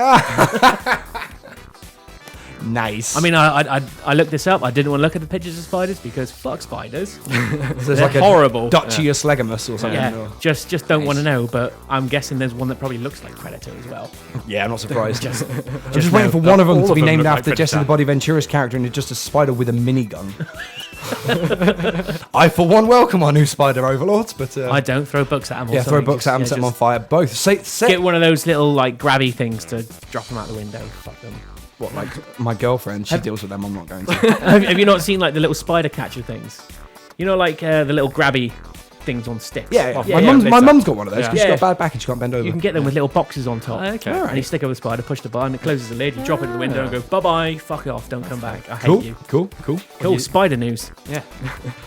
C: Nice.
D: I mean, I looked this up. I didn't want to look at the pictures of spiders because fuck spiders.
C: so there's
D: They're
C: like a
D: horrible.
C: Duchius legamus or something.
D: Yeah,
C: or-
D: just don't want to know. But I'm guessing there's one that probably looks like Predator as well.
C: Yeah, I'm not surprised. I'm
D: just
C: just waiting
D: know.
C: for one of them
B: All
C: to
B: of
C: be
B: them
C: named
B: look like
C: after Jesse the
B: Predator.
C: Body Ventura's character and it's just a spider with a minigun. I, for one, welcome our new spider overlords, but
D: I don't throw books at them. Or
C: yeah, throw
D: something.
C: books at them,
D: Yeah,
C: set them on
D: just
C: fire. Both. Say
D: Get one of those little like grabby things to drop them out the window. Fuck them.
C: what, like my girlfriend, she deals with them. I'm not going to.
D: have you not seen like the little spider catcher things? You know, like the little grabby things on sticks.
C: Yeah,
B: Yeah,
C: my mum's got one of those. 'Cause
D: Yeah.
C: she's got a bad back and she can't bend over.
D: You can get them with little boxes on top.
B: Okay.
C: All right.
D: And you stick over the spider, push the button, it closes the lid, you drop it in the window and go, bye-bye, fuck off, don't come back. I hate you.
C: Cool.
D: Cool, spider news.
B: Yeah.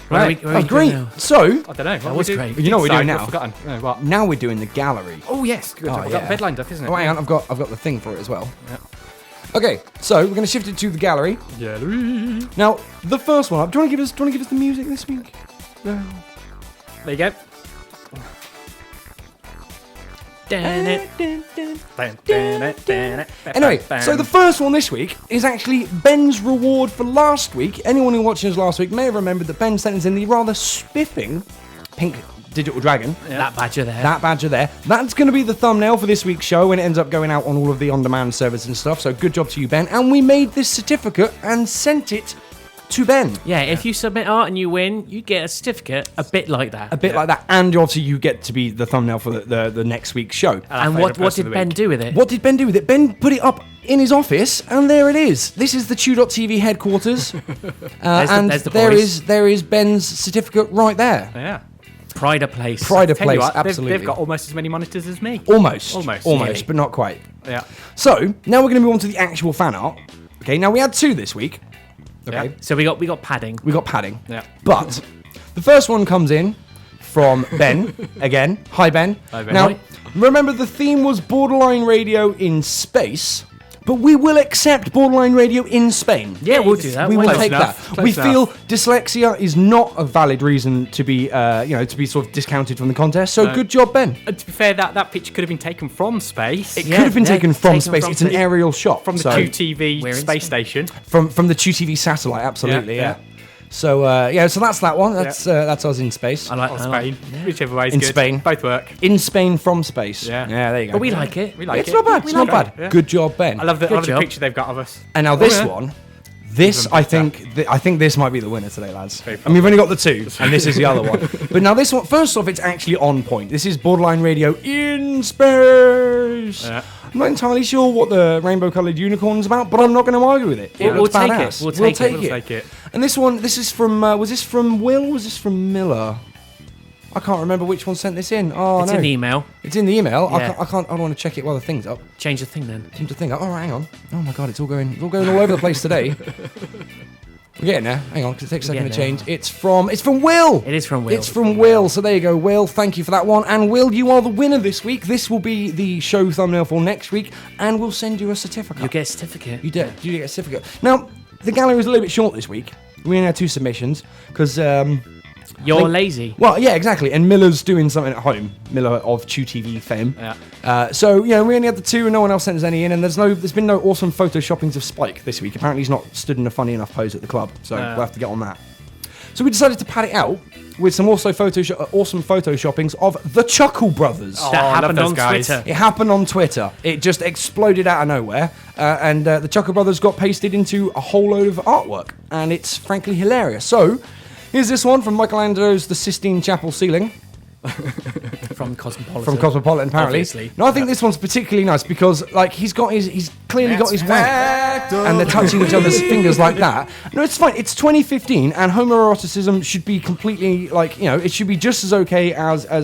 D: Where are we
C: Great.
D: going now?
C: So,
B: I don't know.
D: That was great.
C: you know what we're doing
B: I've
C: now?
B: forgotten. No, what?
C: Now we're doing the gallery.
B: Oh, yes. Good. I've got
C: yeah.
B: bed lined up, isn't it?
C: Oh, hang on, I've got the thing for it as well.
B: Yeah.
C: Okay, so we're going to shift it to the gallery.
B: Gallery.
C: Now, the first one up. Do you want to give us the music this week?
B: There you go.
C: Anyway, so the first one this week is actually Ben's reward for last week. Anyone who watched us last week may have remembered that Ben sent us in the rather spiffing pink digital dragon.
D: That badger there.
C: That badger there. That's going to be the thumbnail for this week's show when it ends up going out on all of the on-demand servers and stuff. So good job to you, Ben. And we made this certificate and sent it to Ben.
D: Yeah, if you submit art and you win, you get a certificate a bit like that.
C: A bit like that. And obviously you get to be the thumbnail for the next week's show.
D: And what did Ben do with it?
C: What did Ben do with it? Ben put it up in his office, and there it is. This is the Chew.tv headquarters. And
D: there's the
C: there is Ben's certificate right there.
B: Yeah.
D: Pride of place.
C: Pride of
B: Tell you
C: place,
B: what,
C: absolutely.
B: they've got almost as many monitors as me.
C: Almost,
B: Yeah.
C: but not quite.
B: Yeah.
C: So now we're going to move on to the actual fan art. Okay, now we had 2 this week. Okay,
B: Yeah.
D: So we got padding.
C: we got padding.
B: Yeah.
C: But the first one comes in from Ben again. Hi, Ben.
B: Hi, Ben.
C: Now,
B: Hi.
C: remember the theme was Borderline Radio in space, but we will accept Borderline Radio in Spain.
D: Yeah, we'll do that.
C: We
D: Why
C: will
D: not?
C: take
B: enough.
C: that.
B: Close
C: We
B: enough.
C: feel dyslexia is not a valid reason to be, to be sort of discounted from the contest. So
B: No.
C: good job, Ben.
B: And to be fair, that picture could have been taken from space.
C: It could have been taken from space. It's an
D: space.
C: aerial shot
B: From the
C: so,
B: QTV
D: We're in
B: space station.
C: from the QTV satellite. Absolutely,
B: Yeah,
C: yeah. So so that's that one. That's us in space.
D: I like
B: Or
D: I like-
B: Spain. Whichever way is
C: In
B: good.
C: Spain.
B: Both work.
C: In Spain from space.
B: Yeah.
C: there you go.
D: But we like it.
B: We like
C: It's
B: it.
C: not bad.
B: We
C: It's not
B: like
C: bad.
B: it, yeah.
C: Good job, Ben.
B: I love the
D: job.
B: picture they've got of us.
C: And now this
B: yeah.
C: one, this
B: Even
C: I
B: better.
C: think I think this might be the winner today, lads. I mean, we've only got the 2, and this is the other one. But now this one, first off, it's actually on point. This is Borderline Radio in space.
B: Yeah.
C: I'm not entirely sure what the rainbow-coloured unicorn's about, but I'm not going to argue with it.
D: We'll
C: looks
D: take it.
C: badass.
D: We'll take it.
B: We'll take it.
C: And this one, this is from. Was this from Will? Or was this from Miller? I can't remember which one sent this in. Oh
D: It's
C: no,
D: an email.
C: it's in the email.
D: Yeah.
C: I can't. I don't want to check it while the thing's up.
D: Change the thing then.
C: Seem to think. Oh, hang on. Oh my god, it's all going all over the place today. We're getting there. Hang on, because it takes a second to
D: We're getting
C: change. It's from Will.
D: It is from Will.
C: It's from Will. So there you go, Will. Thank you for that one. And Will, you are the winner this week. This will be the show thumbnail for next week, and we'll send you a certificate.
D: You get a certificate.
C: You do get a certificate. Now, the gallery was a little bit short this week. We only had 2 submissions because.
D: You're lazy.
C: Well, yeah, exactly. And Miller's doing something at home. Miller of Chew TV fame.
B: Yeah.
C: So we only had the 2, and no one else sent us any in. And there's been no awesome photoshoppings of Spike this week. Apparently, he's not stood in a funny enough pose at the club, so we'll have to get on that. So we decided to pad it out with some awesome photoshoppings of the Chuckle Brothers.
B: Oh,
D: That
B: I love
D: happened
B: those
D: on
B: guys.
D: Twitter.
C: It happened on Twitter. It just exploded out of nowhere, and the Chuckle Brothers got pasted into a whole load of artwork, and it's frankly hilarious. So. Here's this one from Michelangelo's The Sistine Chapel ceiling.
D: From Cosmopolitan.
C: From Cosmopolitan, apparently.
D: Obviously.
C: No, I think this one's particularly nice because, like, he's clearly got his wank, and they're touching each other's fingers like that. No, it's fine. It's 2015, and homoeroticism should be completely, like, it should be just as okay as I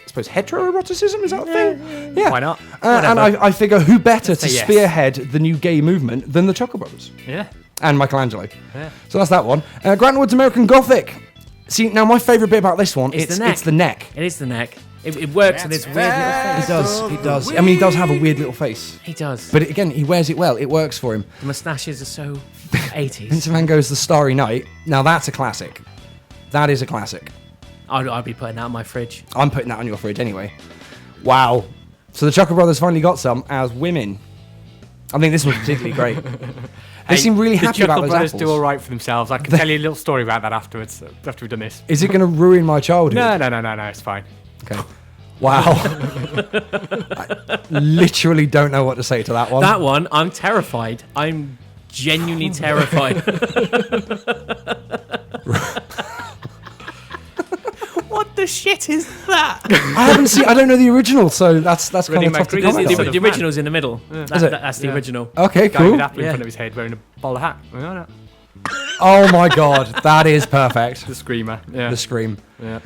C: suppose heteroeroticism, is that a thing? Yeah.
B: Why not?
C: And I figure who better to
B: say yes.
C: spearhead the new gay movement than the Chuckle Brothers
B: Yeah.
C: and Michelangelo.
B: Yeah.
C: So that's that one. Grant Wood's American Gothic. See, now my favourite bit about this one,
D: It's
C: it's
D: the neck.
C: the neck.
D: It is the neck. It works in this weird little face.
C: He does. I mean, he does have a weird little face.
D: He does.
C: But again, he wears it well. It works for him.
D: The moustaches are so 80s.
C: Vincent van Gogh's The Starry Night. Now that's a classic. That is a classic.
D: I'd be putting that on my fridge.
C: I'm putting that on your fridge anyway. Wow. So the Chuckle Brothers finally got some as women. I think this was particularly great. They seem really happy about those
B: The Chuckle Brothers
C: apples.
B: do all right for themselves. I can tell you a little story about that afterwards, after we've done this.
C: Is it going to ruin my childhood?
B: No, it's fine.
C: Okay. Wow. I literally don't know what to say to that one.
D: That one, I'm terrified. I'm genuinely terrified. What the shit is that?
C: I don't know the original, so that's kind
B: Really
C: of tough to
B: makes
C: comment
B: it
C: on.
B: easy.
D: The original's in the middle.
C: Is it?
D: That's the original.
C: Okay,
B: Guy with
C: cool.
B: an apple in
D: Yeah.
B: front of his head wearing a bowler hat.
C: Oh my god, that is perfect.
B: The screamer. Yeah.
C: The scream.
B: Yeah.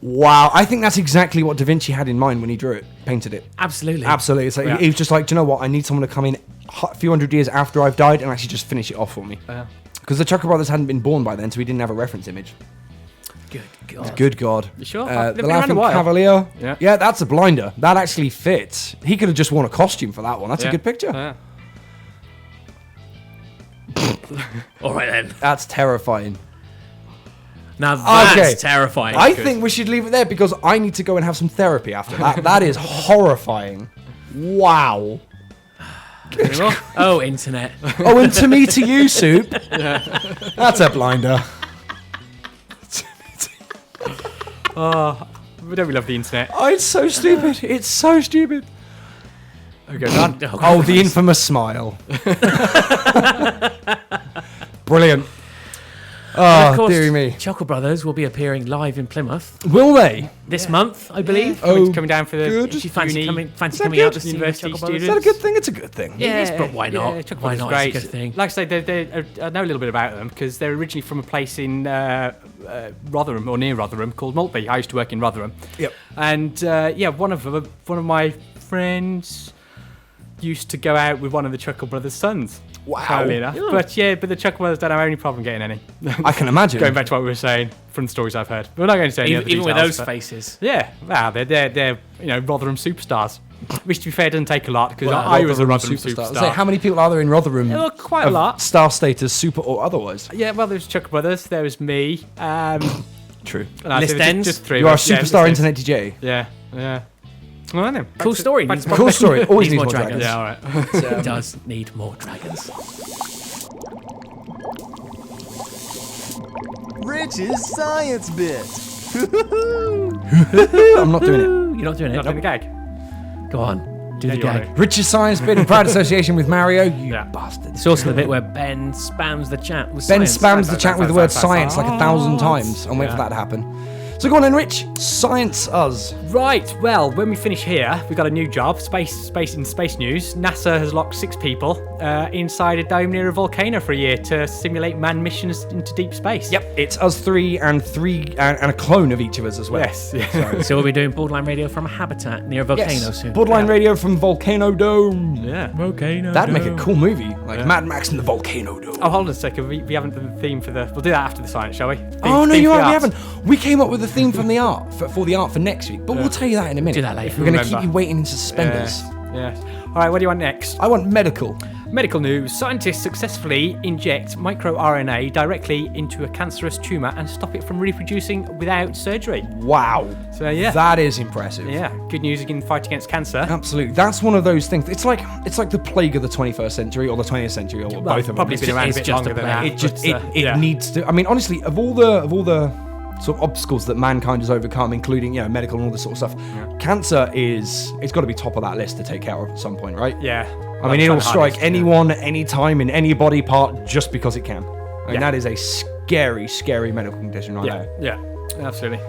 C: Wow, I think that's exactly what Da Vinci had in mind when he drew it, painted it.
D: Absolutely.
C: Absolutely. It's like, he was just like, do you know what? I need someone to come in a few hundred years after I've died and actually just finish it off for me. Because the Chucker brothers hadn't been born by then, so we didn't have a reference image.
D: Good God.
C: Good God.
B: You sure?
C: The
B: They've been around
C: Laughing
B: a while.
C: Cavalier.
B: Yeah.
C: That's a blinder. That actually fits. He could have just worn a costume for that one. That's a good picture.
B: Yeah.
D: All right then.
C: That's terrifying.
D: Now that's
C: Okay.
D: terrifying.
C: I think we should leave it there because I need to go and have some therapy after that. That is horrifying. Wow.
D: Any more? Oh, internet.
C: Oh, and to me, to you, Soup. That's a blinder.
B: Don't we love the internet?
C: Oh, it's so stupid. It's so stupid.
B: Okay, done.
C: Oh, the infamous smile. Brilliant.
D: And of
C: Oh,
D: course,
C: dearie me.
D: Chuckle Brothers will be appearing live in Plymouth
C: Will they?
D: this month, I believe.
C: Oh,
B: Coming down for the
C: good.
D: If you fancy coming
C: Is that
D: coming out
C: good?
D: to see the
B: University
D: Chuckle Brothers.
C: Is that a good thing? It's a good thing.
D: Yeah, but why not?
B: Yeah, Chuckle
D: Why
B: Brothers
D: not?
B: is great.
D: It's a good thing.
B: Like I say, I know a little bit about them because they're originally from a place in Rotherham or near Rotherham called Maltby. I used to work in Rotherham.
C: Yep.
B: And one of my friends used to go out with one of the Chuckle Brothers' sons.
C: Wow.
B: Funnily enough. But the Chuckle Brothers don't have any problem getting any.
C: I can imagine.
B: Going back to what we were saying from the stories I've heard. We're not going to say any other
D: Even with
B: details,
D: those
B: but-
D: faces.
B: Yeah, wow, they're Rotherham superstars. Which, to be fair, doesn't take a lot because
C: Well,
B: I was a Rotherham superstar.
C: So how many people are there in Rotherham?
B: There were quite a
C: of
B: lot.
C: Star status, super or otherwise.
B: Yeah, well, there was Chuck Brothers, there was me.
C: True.
B: List
D: ends.
B: Just three.
C: You are a
B: of us, yeah,
C: superstar
B: list
C: internet DJ.
B: ends. Yeah. Well, then,
D: Cool story.
B: back
D: Needs
B: to-
D: more-
C: Cool story. Always
D: Needs
C: needs
D: more
C: more
D: dragons.
C: dragons.
B: Yeah, all right.
D: It does need more dragons.
A: Rich's science bit.
C: I'm not doing it.
D: You're not doing it.
B: Not doing the gag.
D: Go on. Do
B: Yeah,
D: the
B: you are.
D: gag.
C: Rich's science bit in proud association with Mario. You
B: Yeah.
C: bastard.
D: It's also the bit where Ben spams the chat with
C: Ben
D: science.
C: spams the chat with the word
B: Science.
C: science like 1,000 times. I'm waiting for that to happen. So go on then, Rich. Science us.
B: Right, well, when we finish here, we've got a new job. Space news. NASA has locked 6 people inside a dome near a volcano for a year to simulate manned missions into deep space.
C: Yep, it's us three and a clone of each of us as well.
B: Yes. Yeah.
D: So we'll be doing Borderline Radio from a habitat near a volcano
C: Yes.
D: soon.
C: Borderline Radio from Volcano Dome.
B: Yeah.
D: Volcano.
C: That'd make a cool movie, like Mad Max in the Volcano Dome.
B: Oh, hold on a second. We haven't done the theme for the. We'll do that after the science, shall we?
C: Oh no,
B: Theme
C: you
B: for the
C: are. We
B: arts.
C: haven't. We came up with the theme from the art for the art for next week, but we'll tell you that in a minute.
D: Do that later.
C: We're going to
B: Remember.
C: keep you waiting in suspenders.
B: Yeah. All right. What do you want next?
C: I want medical.
B: Medical news. Scientists successfully inject microRNA directly into a cancerous tumour and stop it from reproducing without surgery.
C: Wow.
B: So yeah.
C: That is impressive.
B: Yeah. Good news in the fight against cancer.
C: Absolutely. That's one of those things. It's like the plague of the 21st century or the 20th century or both of them.
B: Probably
C: It's
B: been
C: just-
B: around a
D: it's
B: bit
D: just
B: longer
D: a
B: than
D: plague.
B: that.
C: it needs to. I mean, honestly, of all the sort of obstacles that mankind has overcome, including medical and all this sort of stuff, cancer it's got to be top of that list to take care of at some point, right?
B: Yeah.
C: I mean, it'll strike anyone, anytime, in any body part, just because it can. I mean, that is a scary, scary medical condition right
B: Yeah.
C: there.
B: Yeah. Absolutely.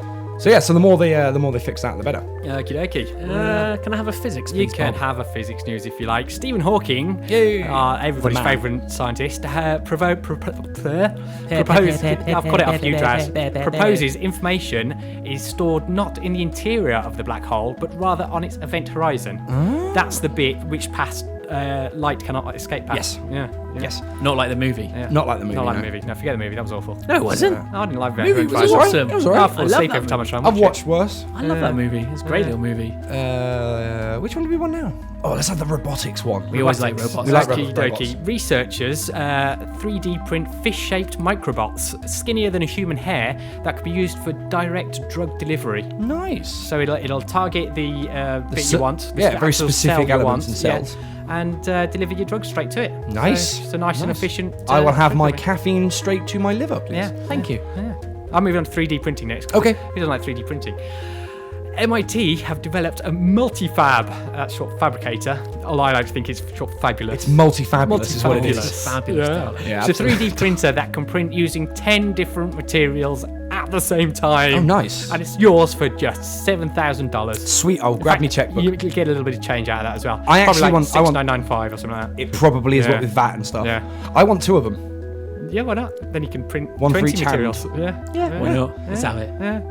C: So yeah, so the more they fix that, the better.
B: Okie dokie.
D: Can I have a physics
B: You
D: please,
B: can
D: Bob?
B: have a physics news if you like. Stephen Hawking,
C: Yay.
B: everybody's
C: The man.
B: favourite scientist, proposed. I've cut it off you, Draz. Proposes information is stored not in the interior of the black hole, but rather on its event horizon. That's the bit which past light cannot escape past.
C: Yes.
B: Yeah.
C: Yes.
D: Not like the movie.
B: Yeah.
C: Not like the movie.
B: Not like
C: no.
B: the movie. No, forget the movie. That was awful.
D: No, it wasn't.
B: I didn't like
C: Movie
B: Event
C: was
B: Horizon.
C: alright.
D: awesome.
C: It was
B: I
C: alright.
B: fall
D: I love
B: asleep
D: that
B: every time I try and
C: I've
B: watch
C: watched worse.
D: I love that movie. It's a great little movie.
C: Which one do we want now? Oh, let's have the robotics one.
D: We always like robots.
C: We like
B: Okie
C: robots.
B: dokie. Researchers 3D print fish-shaped microbots, skinnier than a human hair, that could be used for direct drug delivery.
C: Nice.
B: So it'll target the bit
C: ce-
B: you want.
C: yeah, very
B: actual
C: specific
B: cell you
C: elements
B: want,
C: and cells.
B: and deliver your drug straight to it.
C: Nice.
B: So nice and efficient.
C: I will have my
B: delivery.
C: caffeine straight to my liver, please.
B: Yeah,
D: Thank you.
B: yeah. I'm moving on to 3D printing next.
C: Okay.
B: Who doesn't like 3D printing? MIT have developed a multi-fab, that's short fabricator, although I like to think it's short fabulous.
C: It's multi-fabulous is what it
B: Multi-fabulous.
C: is.
D: Fabulous. darling.
C: Yeah,
B: It's a 3D printer that can print using 10 different materials at the same time.
C: Oh, nice.
B: And it's yours for just $7,000.
C: Sweet. I'll grab me checkbook.
B: You get a little bit of change out of that as well.
C: I
B: Probably
C: actually
B: like
C: want- I want-
B: 6,995 or something like that.
C: It probably is
B: Yeah.
C: what with VAT and stuff.
B: Yeah.
C: I want 2 of them.
B: Yeah, why not? Then you can print
C: One for
B: printing
C: each hand.
B: materials. Yeah.
D: Why not? Let's have it.
B: Yeah.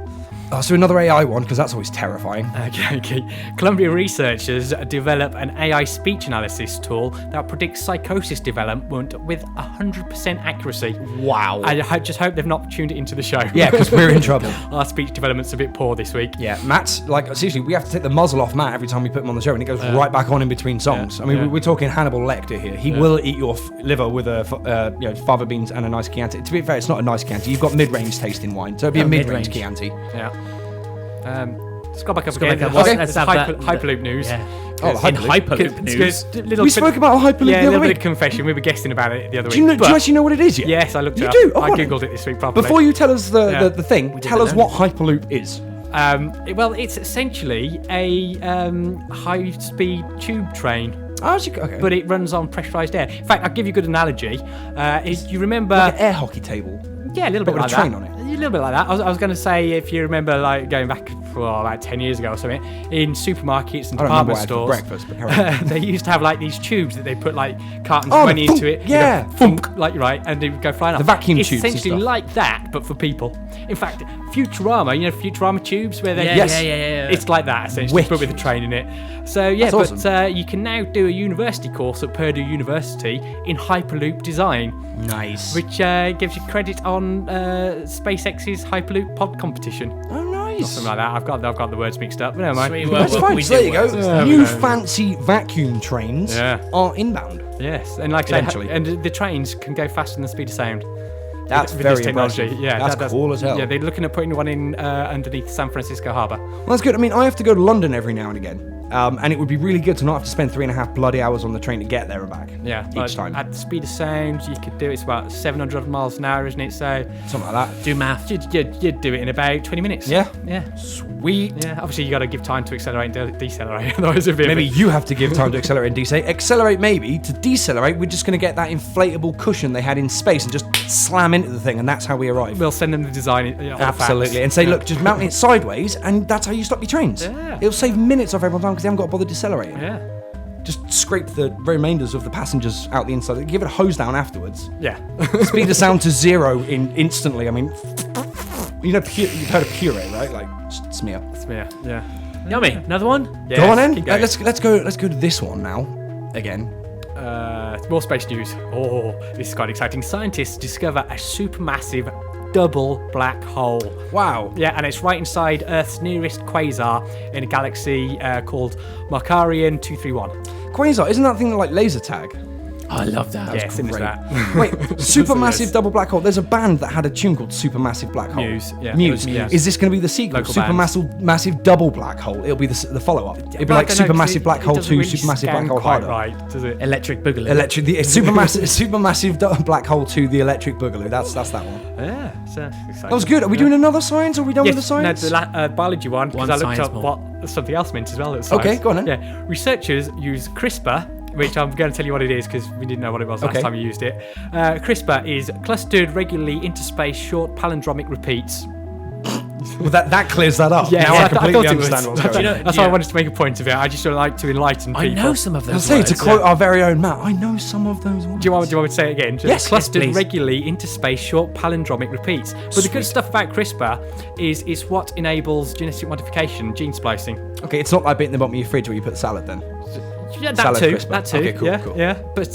C: So another AI one, because that's always terrifying.
B: Okay. Columbia researchers develop an AI speech analysis tool that predicts psychosis development with 100% accuracy.
C: Wow.
B: I just hope they've not tuned it into the show.
C: Yeah, because we're in trouble.
B: Our speech development's a bit poor this week.
C: Yeah, Matt's, like, seriously, we have to take the muzzle off Matt every time we put him on the show, and it goes right back on in between songs. I mean, we're talking Hannibal Lecter here. He will eat your liver with a fava beans and a nice Chianti. To be fair, it's not a nice Chianti. You've got mid-range taste in wine, so it'd be a mid-range Chianti.
B: Yeah. Let's go back up
D: go
B: again.
D: back up.
B: Okay.
D: Let's have
B: Hyperloop news.
D: Yeah.
C: Oh,
D: In Hyperloop news.
C: We spoke about Hyperloop the
B: a
C: other
B: little bit
C: week.
B: of confession. We were guessing about it the other week.
C: Do you
B: but-
C: actually know what it is yet?
B: Yes, I looked it
C: You
B: up.
C: do? Oh,
B: I
C: go on
B: googled
C: then.
B: it this week properly.
C: Before you tell us the thing,
D: We
C: tell
D: didn't
C: us
D: know.
C: what Hyperloop is.
B: Well, it's essentially a high-speed tube train,
C: Oh, okay.
B: but it runs on pressurised air. In fact, I'll give you a good analogy. You remember...
C: like an air hockey table.
B: Yeah, a little
C: But
B: bit
C: with
B: like
C: a train
B: that.
C: on it.
B: A little bit like that. I was going to say, if you remember, like going back about 10 years ago or something, in supermarkets and
C: I don't remember
B: department
C: what I had for
B: stores,
C: breakfast, but carry on.
B: they used to have like these tubes that they put like cartons
C: Oh,
B: of money
C: the
B: into
C: thunk,
B: it.
C: yeah,
B: thunk, like right, and they would go flying off.
C: The vacuum
B: it's
C: tubes and
B: essentially
C: stuff.
B: like that, but for people. In fact, Futurama, Futurama tubes where they
D: Yeah.
B: it's like that essentially,
C: Wicked.
B: but with a train in it. So yeah,
C: That's
B: but
C: awesome.
B: you can now do a university course at Purdue University in Hyperloop design,
C: Nice.
B: which gives you credit on SpaceX's Hyperloop pod competition.
C: Oh, nice.
B: Something like that. I've got the words mixed up, but never mind.
D: Sweet,
C: That's
D: well,
C: fine.
D: we
C: So there
D: do
C: you go.
D: work.
C: New fancy vacuum trains
B: Yeah.
C: are inbound.
B: Yes, and like I
C: Eventually.
B: say, and the trains can go faster than the speed of sound.
C: That's
B: with
C: very
B: this technology.
C: impressive.
B: Yeah,
C: that's cool as hell.
B: Yeah, they're looking at putting one in underneath San Francisco Harbour.
C: Well, that's good. I mean, I have to go to London every now and again. And it would be really good to not have to spend 3.5 bloody hours on the train to get there and back.
B: Yeah,
C: Each time.
B: At the speed of sound, you could do it's about 700 miles an hour, isn't it? So
C: Something like that.
D: Do math.
B: you'd do it in about 20 minutes.
C: Yeah.
B: Yeah.
C: Sweet.
B: Yeah. Obviously, you got to give time to accelerate and decelerate. Otherwise, it'd be
C: Maybe you have to give time to accelerate and decelerate. Accelerate maybe. To decelerate, we're just going to get that inflatable cushion they had in space and just slam into the thing, and that's how we arrive.
B: We'll send them the design. All the facts.
C: Absolutely. And say, look, just mount it sideways, and that's how you stop your trains.
B: Yeah.
C: It'll save minutes off everyone's time because they haven't got to bother decelerating.
B: Yeah.
C: Just scrape the remainders of the passengers out the inside. Give it a hose down afterwards.
B: Yeah.
C: Speed of sound to 0 instantly. I mean, you've heard of puree, right? Like, just smear.
B: Yeah.
D: Yummy. Another one?
B: Yes,
C: Go on then.
B: keep going.
C: Let's go to this one now. Again.
B: More space news. Oh, this is quite exciting. Scientists discover a supermassive double black hole.
C: Wow.
B: Yeah, and it's right inside Earth's nearest quasar in a galaxy called Markarian 231.
C: Quasar, isn't that thing like laser tag?
D: Oh, I love that.
B: Yes, it is
C: great.
B: that.
C: Wait, supermassive
B: Yes.
C: double black hole. There's a band that had a tune called Supermassive Black Hole.
B: Muse, yeah.
C: Muse.
B: It was Muse.
C: Is this going to be the sequel?
B: Local band.
C: Massive double black hole. It'll be the follow-up. It'll be
B: Well,
C: like
B: I don't know, 'cause
C: Supermassive Black Hole
B: doesn't
C: 2,
B: really
C: Supermassive Black
B: scan
C: Hole
B: quite
C: harder.
B: right, does it?
D: Electric Boogaloo.
C: Supermassive Black Hole 2, the Electric Boogaloo. That's that one.
B: Yeah, so exciting.
C: That was good. Are we doing another science, or are we done with the science?
B: No, the biology one, because
D: One
B: I looked
D: science
B: up
D: more.
B: what something else meant as well. At
C: Okay,
B: science.
C: go on then.
B: Yeah, researchers use CRISPR, which I'm going to tell you what it is because we didn't know what it was last
C: Okay.
B: time we used it. CRISPR is clustered regularly interspaced short palindromic repeats.
C: Well, that clears that up.
B: Yeah,
C: now
B: so
C: I
B: I thought
C: completely
B: it was.
C: understand what's going on.
D: You know-
B: That's why I wanted to make a point of it. I just would like to enlighten
D: I
B: people.
D: know some of
C: I'll
D: those
C: say to
D: words.
C: quote our very own Matt, I know some of those words.
B: Do you want me to say it again?
C: Yes,
B: clustered
D: please.
B: regularly interspaced short palindromic repeats. But the good stuff about CRISPR is it's what enables genetic modification, gene splicing.
C: Okay, it's not like bit in the bottom of your fridge where you put salad then.
B: Yeah,
C: Salad
B: that too.
C: CRISPR.
B: That too.
C: Okay, cool,
B: yeah,
C: cool.
B: yeah. But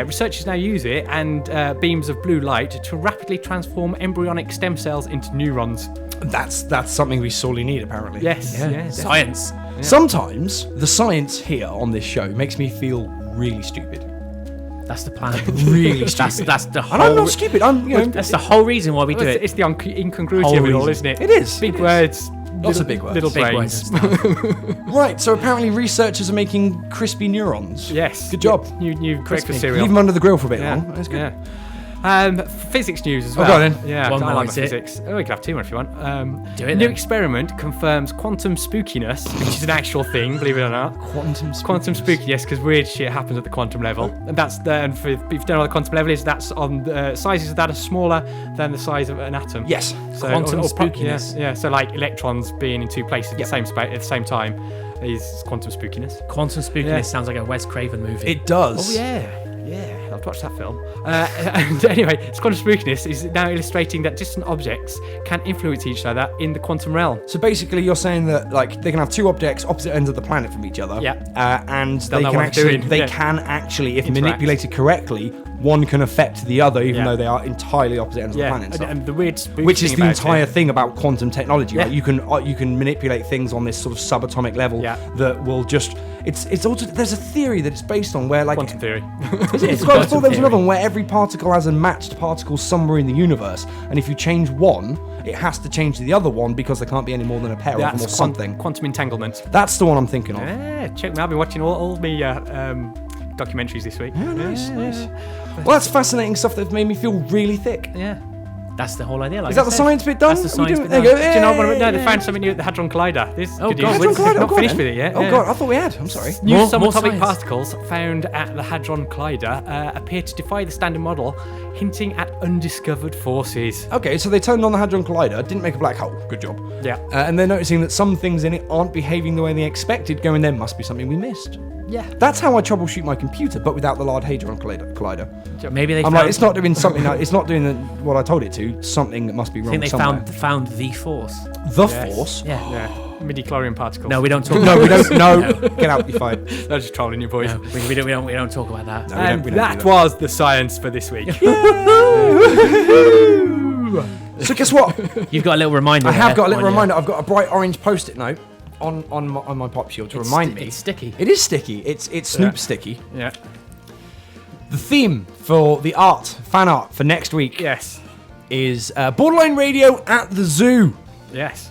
B: researchers now use it and beams of blue light to rapidly transform embryonic stem cells into neurons.
C: That's something we sorely need, apparently.
B: Yes.
C: Yeah.
B: Yeah.
D: Science.
C: Sometimes the science here on this show makes me feel really stupid.
D: That's the plan.
C: Really stupid.
D: That's the
C: And I'm
D: whole.
C: not stupid. I'm, you know,
D: That's the whole reason why we do it.
B: It's the incongruity
D: Whole
B: of it all,
D: reason.
B: isn't it?
C: It is,
B: Big
C: it is.
B: words.
C: Lots of big words.
B: Little
D: Big
B: brains.
D: words and stuff.
C: right. So apparently researchers are making crispy neurons.
B: Yes.
C: Good job.
B: New breakfast
C: Leave
B: cereal.
C: them under the grill for a bit
B: Yeah.
C: long. That's good.
B: Yeah. Physics news as well.
C: go on then.
B: Yeah,
D: One
B: I
D: more,
B: like my
D: is it?
B: physics. Oh, we can have two more if you want.
D: Do it
B: New
D: then.
B: experiment confirms quantum spookiness, which is an actual thing, believe it or not.
C: Quantum
B: Spookiness, because weird shit happens at the quantum level, and that's the. And if you don't know what the quantum level is, that's on the sizes that are smaller than the size of an atom.
C: Yes.
B: So,
D: Quantum spookiness.
B: Yeah, so like electrons being in two places at the same space at the same time is quantum spookiness.
D: Quantum spookiness
B: Yeah.
D: sounds like a Wes Craven movie.
C: It does.
B: Yeah, I've watched that film. And anyway, quantum spookiness is now illustrating that distant objects can influence each other in the quantum realm.
C: So basically, you're saying that like they can have two objects opposite ends of the planet from each other.
B: Yeah.
C: And
B: They'll
C: they
B: know
C: can
B: what they're
C: actually,
B: doing.
C: they
B: Yeah.
C: can actually, if
B: Interact.
C: manipulated correctly, one can affect the other, even
B: Yeah.
C: though they are entirely opposite ends of the
B: Yeah,
C: planet. And stuff.
B: and the weird spooky
C: Which is
B: thing
C: the
B: about
C: entire
B: it-
C: thing about quantum technology.
B: Yeah.
C: Right? You can manipulate things on this sort of subatomic level
B: Yeah.
C: that will just. It's also there's a theory that it's based on where like
B: Quantum theory.
C: It's got, I thought there was another one where every particle has a matched particle somewhere in the universe, and if you change one, it has to change the other one because there can't be any more than a pair of them or
B: That's
C: something.
B: quantum entanglement.
C: That's the one I'm thinking of.
B: Yeah, check me. I've been watching all the documentaries this week.
C: Nice. Well, that's fascinating stuff that's made me feel really thick.
B: Yeah.
D: That's the whole idea. Like
C: Is that
D: I
C: the
D: said.
C: science bit done?
D: That's the
C: We
D: science
C: doing-
D: bit
C: there you
D: done.
C: go.
B: Do you know what? No, they
C: Yay.
B: found something new at the Hadron Collider. This is
D: Oh,
B: good
D: God,
B: news.
D: Hadron
C: Hadron Collider,
B: Not
C: oh, go
B: finished
C: on
B: with
C: then.
B: it yet.
C: Oh
B: yeah.
C: god, I thought we had. I'm sorry.
B: New
D: More
B: subatomic
D: science.
B: particles found at the Hadron Collider appear to defy the standard model, hinting at undiscovered forces.
C: Okay, so they turned on the Hadron Collider, didn't make a black hole. Good job.
B: Yeah.
C: And they're noticing that some things in it aren't behaving the way they expected, going, there must be something we missed.
B: Yeah.
C: That's how I troubleshoot my computer, but without the Large Hadron Collider.
D: Maybe they
C: I'm
D: found,
C: like, it's not doing something, it's not doing what I told it to, something that must be
D: I
C: wrong
D: think they
C: somewhere.
D: found the force.
C: The
B: Yes.
C: Force?
D: Yeah.
B: Yeah. Midi-chlorian particles.
D: No, we don't talk.
C: No, we don't, no, get out, you're fine.
B: They're just trolling you, boys.
D: No, we don't talk about that.
C: No,
B: And
C: we don't
B: that
C: do that.
B: was the science for this week.
C: So guess what?
D: You've got a little reminder.
C: I have
D: there
C: got a little
D: on your-
C: reminder, I've got a bright orange post-it note on my pop shield to remind me.
D: It's sticky.
C: It is sticky, it's Snoop
B: Yeah.
C: sticky.
B: Yeah.
C: The theme for the fan art for next week
B: Yes.
C: is Borderline Radio at the Zoo.
B: Yes.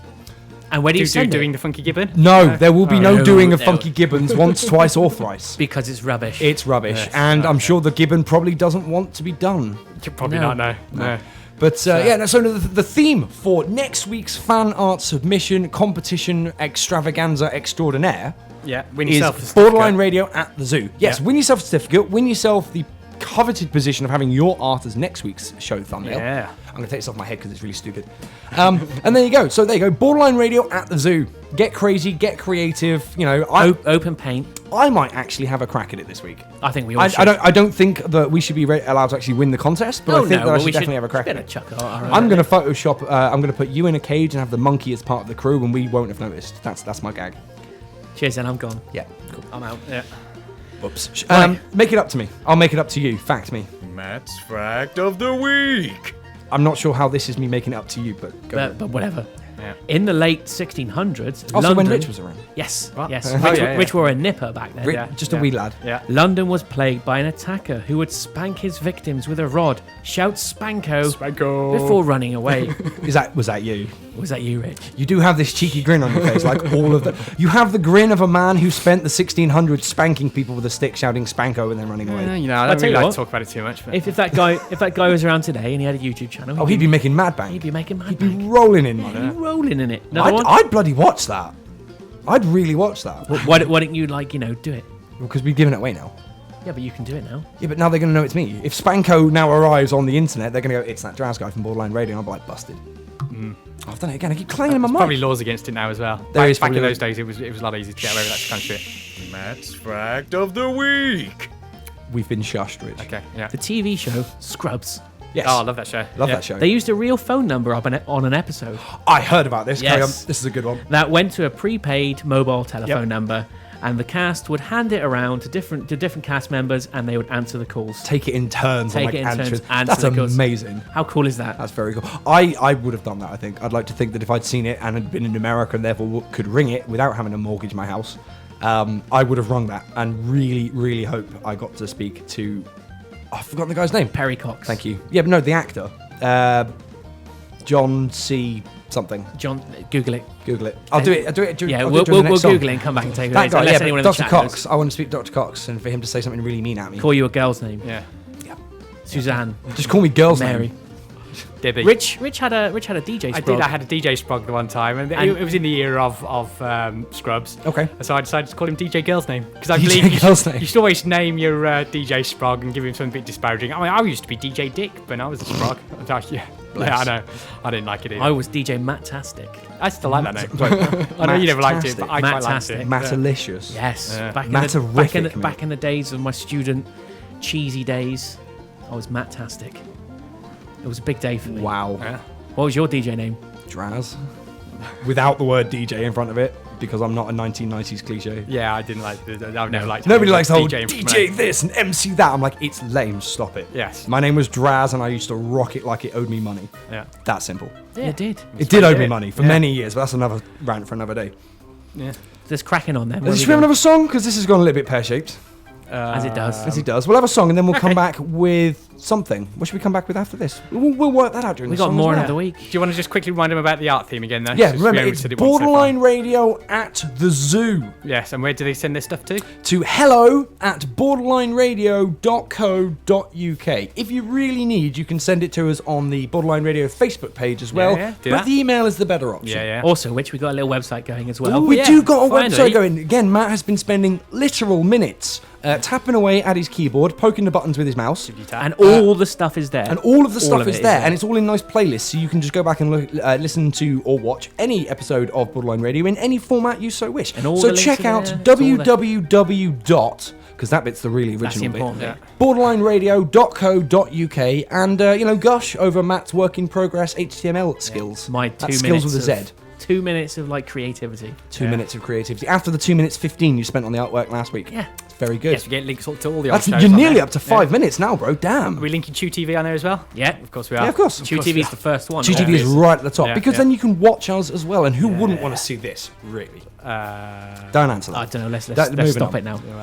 D: And where do you send
B: doing
D: it?
B: the funky gibbon?
C: No, there will be no
D: no,
C: doing of
D: no.
C: Funky Gibbons once, twice, or thrice.
D: Because it's rubbish.
C: It's rubbish,
B: Yes,
C: and I'm sure the Gibbon probably doesn't want to be done.
B: Probably
D: No.
B: not. No.
C: But so the theme for next week's fan art submission competition extravaganza extraordinaire
B: Yeah. Win
C: is
B: yourself a certificate.
C: Borderline Radio at the Zoo. Yes,
B: Yeah.
C: win yourself a certificate, win yourself the coveted position of having your art as next week's show thumbnail.
B: Yeah.
C: I'm going to take this off my head because it's really stupid. And there you go. So there you go. Borderline Radio at the Zoo. Get crazy, get creative. You know,
D: Open paint.
C: I might actually have a crack at it this week.
D: I think we all should.
C: I don't think that we should be allowed to actually win the contest, but I think that I
D: well,
C: should
D: we
C: definitely have a crack
D: should
C: at it.
D: chuck it out.
C: I'm going to Photoshop. I'm going to put you in a cage and have the monkey as part of the crew, and we won't have noticed. That's my gag.
D: Cheers, then I'm gone.
C: Yeah. Cool.
D: I'm out.
B: Yeah.
C: Whoops. Make it up to me. I'll make it up to you. Fact me.
E: Matt's fact of the week.
C: I'm not sure how this is me making it up to you, but go.
D: But whatever.
B: Yeah.
D: In the late 1600s,
C: Also,
D: London,
C: when Rich was around.
D: yes,
B: What?
D: yes,
B: Oh,
D: Rich,
B: yeah, yeah.
D: Rich were a nipper back then.
C: Rich, just a wee lad.
B: Yeah.
D: London was plagued by an attacker who would spank his victims with a rod, shout "Spanko"
B: Spanko.
D: before running away.
C: Was that you?
D: Was that you, Rich?
C: You do have this cheeky grin on your face, like all of the. You have the grin of a man who spent the 1600s spanking people with a stick, shouting "Spanko" and then running away.
B: You know, I
D: I'll
B: don't
D: tell
B: really
D: you
B: like
D: what.
B: to talk about it too much. But
D: If that guy was around today and he had a YouTube channel,
C: Oh, he'd be making mad
D: he'd
C: bang.
D: be making mad
C: He'd be
D: bank.
C: rolling in money.
D: He'd be rolling in it. Another one?
C: I'd bloody watch that. I'd really watch that.
D: Why don't you do it?
C: Because we've given it away now.
D: Yeah, but you can do it now.
C: Yeah, but now they're going to know it's me. If Spanko now arrives on the internet, they're going to go, it's that Draz guy from Borderline Radio, and I'll be like, busted. I've done it again. I keep clanging in my mic.
B: probably laws against it now as well.
C: There is
B: Back in
C: probably-
B: those days, it was a lot easier to get away with that kind of shit.
E: Matt's fact of the week.
C: We've been shushed, Rich.
B: Okay. Yeah.
D: The TV show Scrubs.
C: Yes.
B: Oh, I love that show.
C: Love
B: Yeah.
C: that show.
D: They used a real phone number on an episode
C: I heard about this. Carry on.
D: Yes.
C: This is a good one.
D: that went to a prepaid mobile telephone
B: Yep.
D: number, and the cast would hand it around to different cast members, and they would answer the calls.
C: Take it in turns.
D: Take
C: on, like,
D: it in turns,
C: answers.
D: answer
C: That's
D: the calls.
C: amazing.
D: How cool is that?
C: That's very cool. I would have done that, I think. I'd like to think that if I'd seen it and had been in America and therefore could ring it without having to mortgage my house, I would have rung that and really, really hope I got to speak to... I've forgotten the guy's name.
D: Perry Cox.
C: Thank you. Yeah, but no, the actor. John C. something.
D: John, Google it.
C: Google it. I'll do it. I'll do it during,
D: Yeah,
C: I'll do
D: we'll
C: it during the next song.
D: Google it and come back and take it.
C: That guy,
D: Unless
C: yeah,
D: anyone
C: but
D: in the
C: Dr.
D: chat
C: Cox.
D: knows.
C: I want to speak to Dr. Cox and for him to say something really mean at me.
D: Call you a girl's name.
B: Yeah.
D: Suzanne.
C: Just call me girl's
D: Mary.
C: name.
B: Debbie.
D: Rich had a DJ
B: I
D: sprog.
B: did. I had a DJ Sprog the one time, and it was in the year of Scrubs.
C: Okay.
B: So I decided to call him DJ Girl's Name because I
C: DJ
B: believe you
C: Girl's
B: should,
C: Name.
B: you should always name your DJ Sprog and give him something a bit disparaging. I mean, I used to be DJ Dick when I was a Sprog. Yeah, I know. I didn't like it either.
D: I was DJ Matt-tastic.
B: I still like that name. I know you never liked it, but I quite liked
D: Matt-tastic.
B: it.
C: Matterlicious.
D: Yes.
B: Yeah.
D: Back in
C: Matterific,
D: the days of my student cheesy days, I was Matt-tastic. It was a big day for me.
C: Wow.
B: Yeah.
D: What was your DJ name?
C: Draz. Without the word DJ in front of it, because I'm not a 1990s cliche.
B: Yeah, I didn't like. I've never liked.
C: Nobody likes the whole
B: DJing from
C: DJ this and MC that. I'm like, it's lame. Stop it.
B: Yes.
C: My name was Draz, and I used to rock it like it owed me money.
B: Yeah.
C: That simple.
D: Yeah, it did.
C: It did owe me
B: it.
C: money for
B: Yeah.
C: many years, but that's another rant for another day.
B: Yeah.
D: There's cracking on there.
C: Should we have another song? Because this has gone a little bit pear-shaped.
D: As it does.
C: As it does. We'll have a song, and then we'll come back with something. What should we come back with after this? We'll work that out during
D: We
C: the
D: got
C: song
D: more
C: as
D: of
C: well.
D: the week.
B: Do you want to just quickly remind them about the art theme again, though?
C: Yeah,
B: Just
C: remember,
B: we
C: it's
B: said it once so far.
C: Borderline Radio at the Zoo.
B: Yes, and where do they send this stuff to?
C: To hello@borderlineradio.co.uk. If you really need, you can send it to us on the Borderline Radio Facebook page as well.
B: Yeah, do
C: but
B: that.
C: the email is the better option.
B: Yeah.
D: Also, which we got a little website going as well.
C: We do got a
D: finally.
C: website going. Again, Matt has been spending literal minutes tapping away at his keyboard, poking the buttons with his mouse.
D: And all the stuff is there.
C: And all of the stuff
D: of it
C: is there, and it's all in nice playlists, so you can just go back and look, listen to or watch any episode of Borderline Radio in any format you so wish.
D: And all
C: so
D: the links
C: check
D: are
C: out
D: there, it's all there.
C: www. Because that bit's the really
D: That's the
C: original bit.
D: important bit.
C: Borderlineradio.co.uk and gush over Matt's work in progress HTML skills.
D: My
C: That's
D: 2
C: skills
D: minutes
C: with a
D: of
C: Z.
D: 2 minutes of creativity.
C: 2 minutes of creativity after the 2 minutes 15 you spent on the artwork last week.
D: Yeah.
C: It's very good.
B: Yes, you get links to all the
C: That's
B: old shows
C: you're
B: on
C: nearly
B: there.
C: up to 5 minutes now, bro. Damn.
B: Are we linking Chew TV on there as well?
D: Yeah.
B: Of course we are.
C: Yeah, of course.
D: Chew TV is the first one.
C: GTV is right at the top
B: Yeah,
C: because
B: yeah.
C: then you can watch us as well. And who wouldn't want to see this? Really? Don't answer that.
D: I don't know. Let's
C: Moving
D: stop
C: on.
D: it now.
C: Do you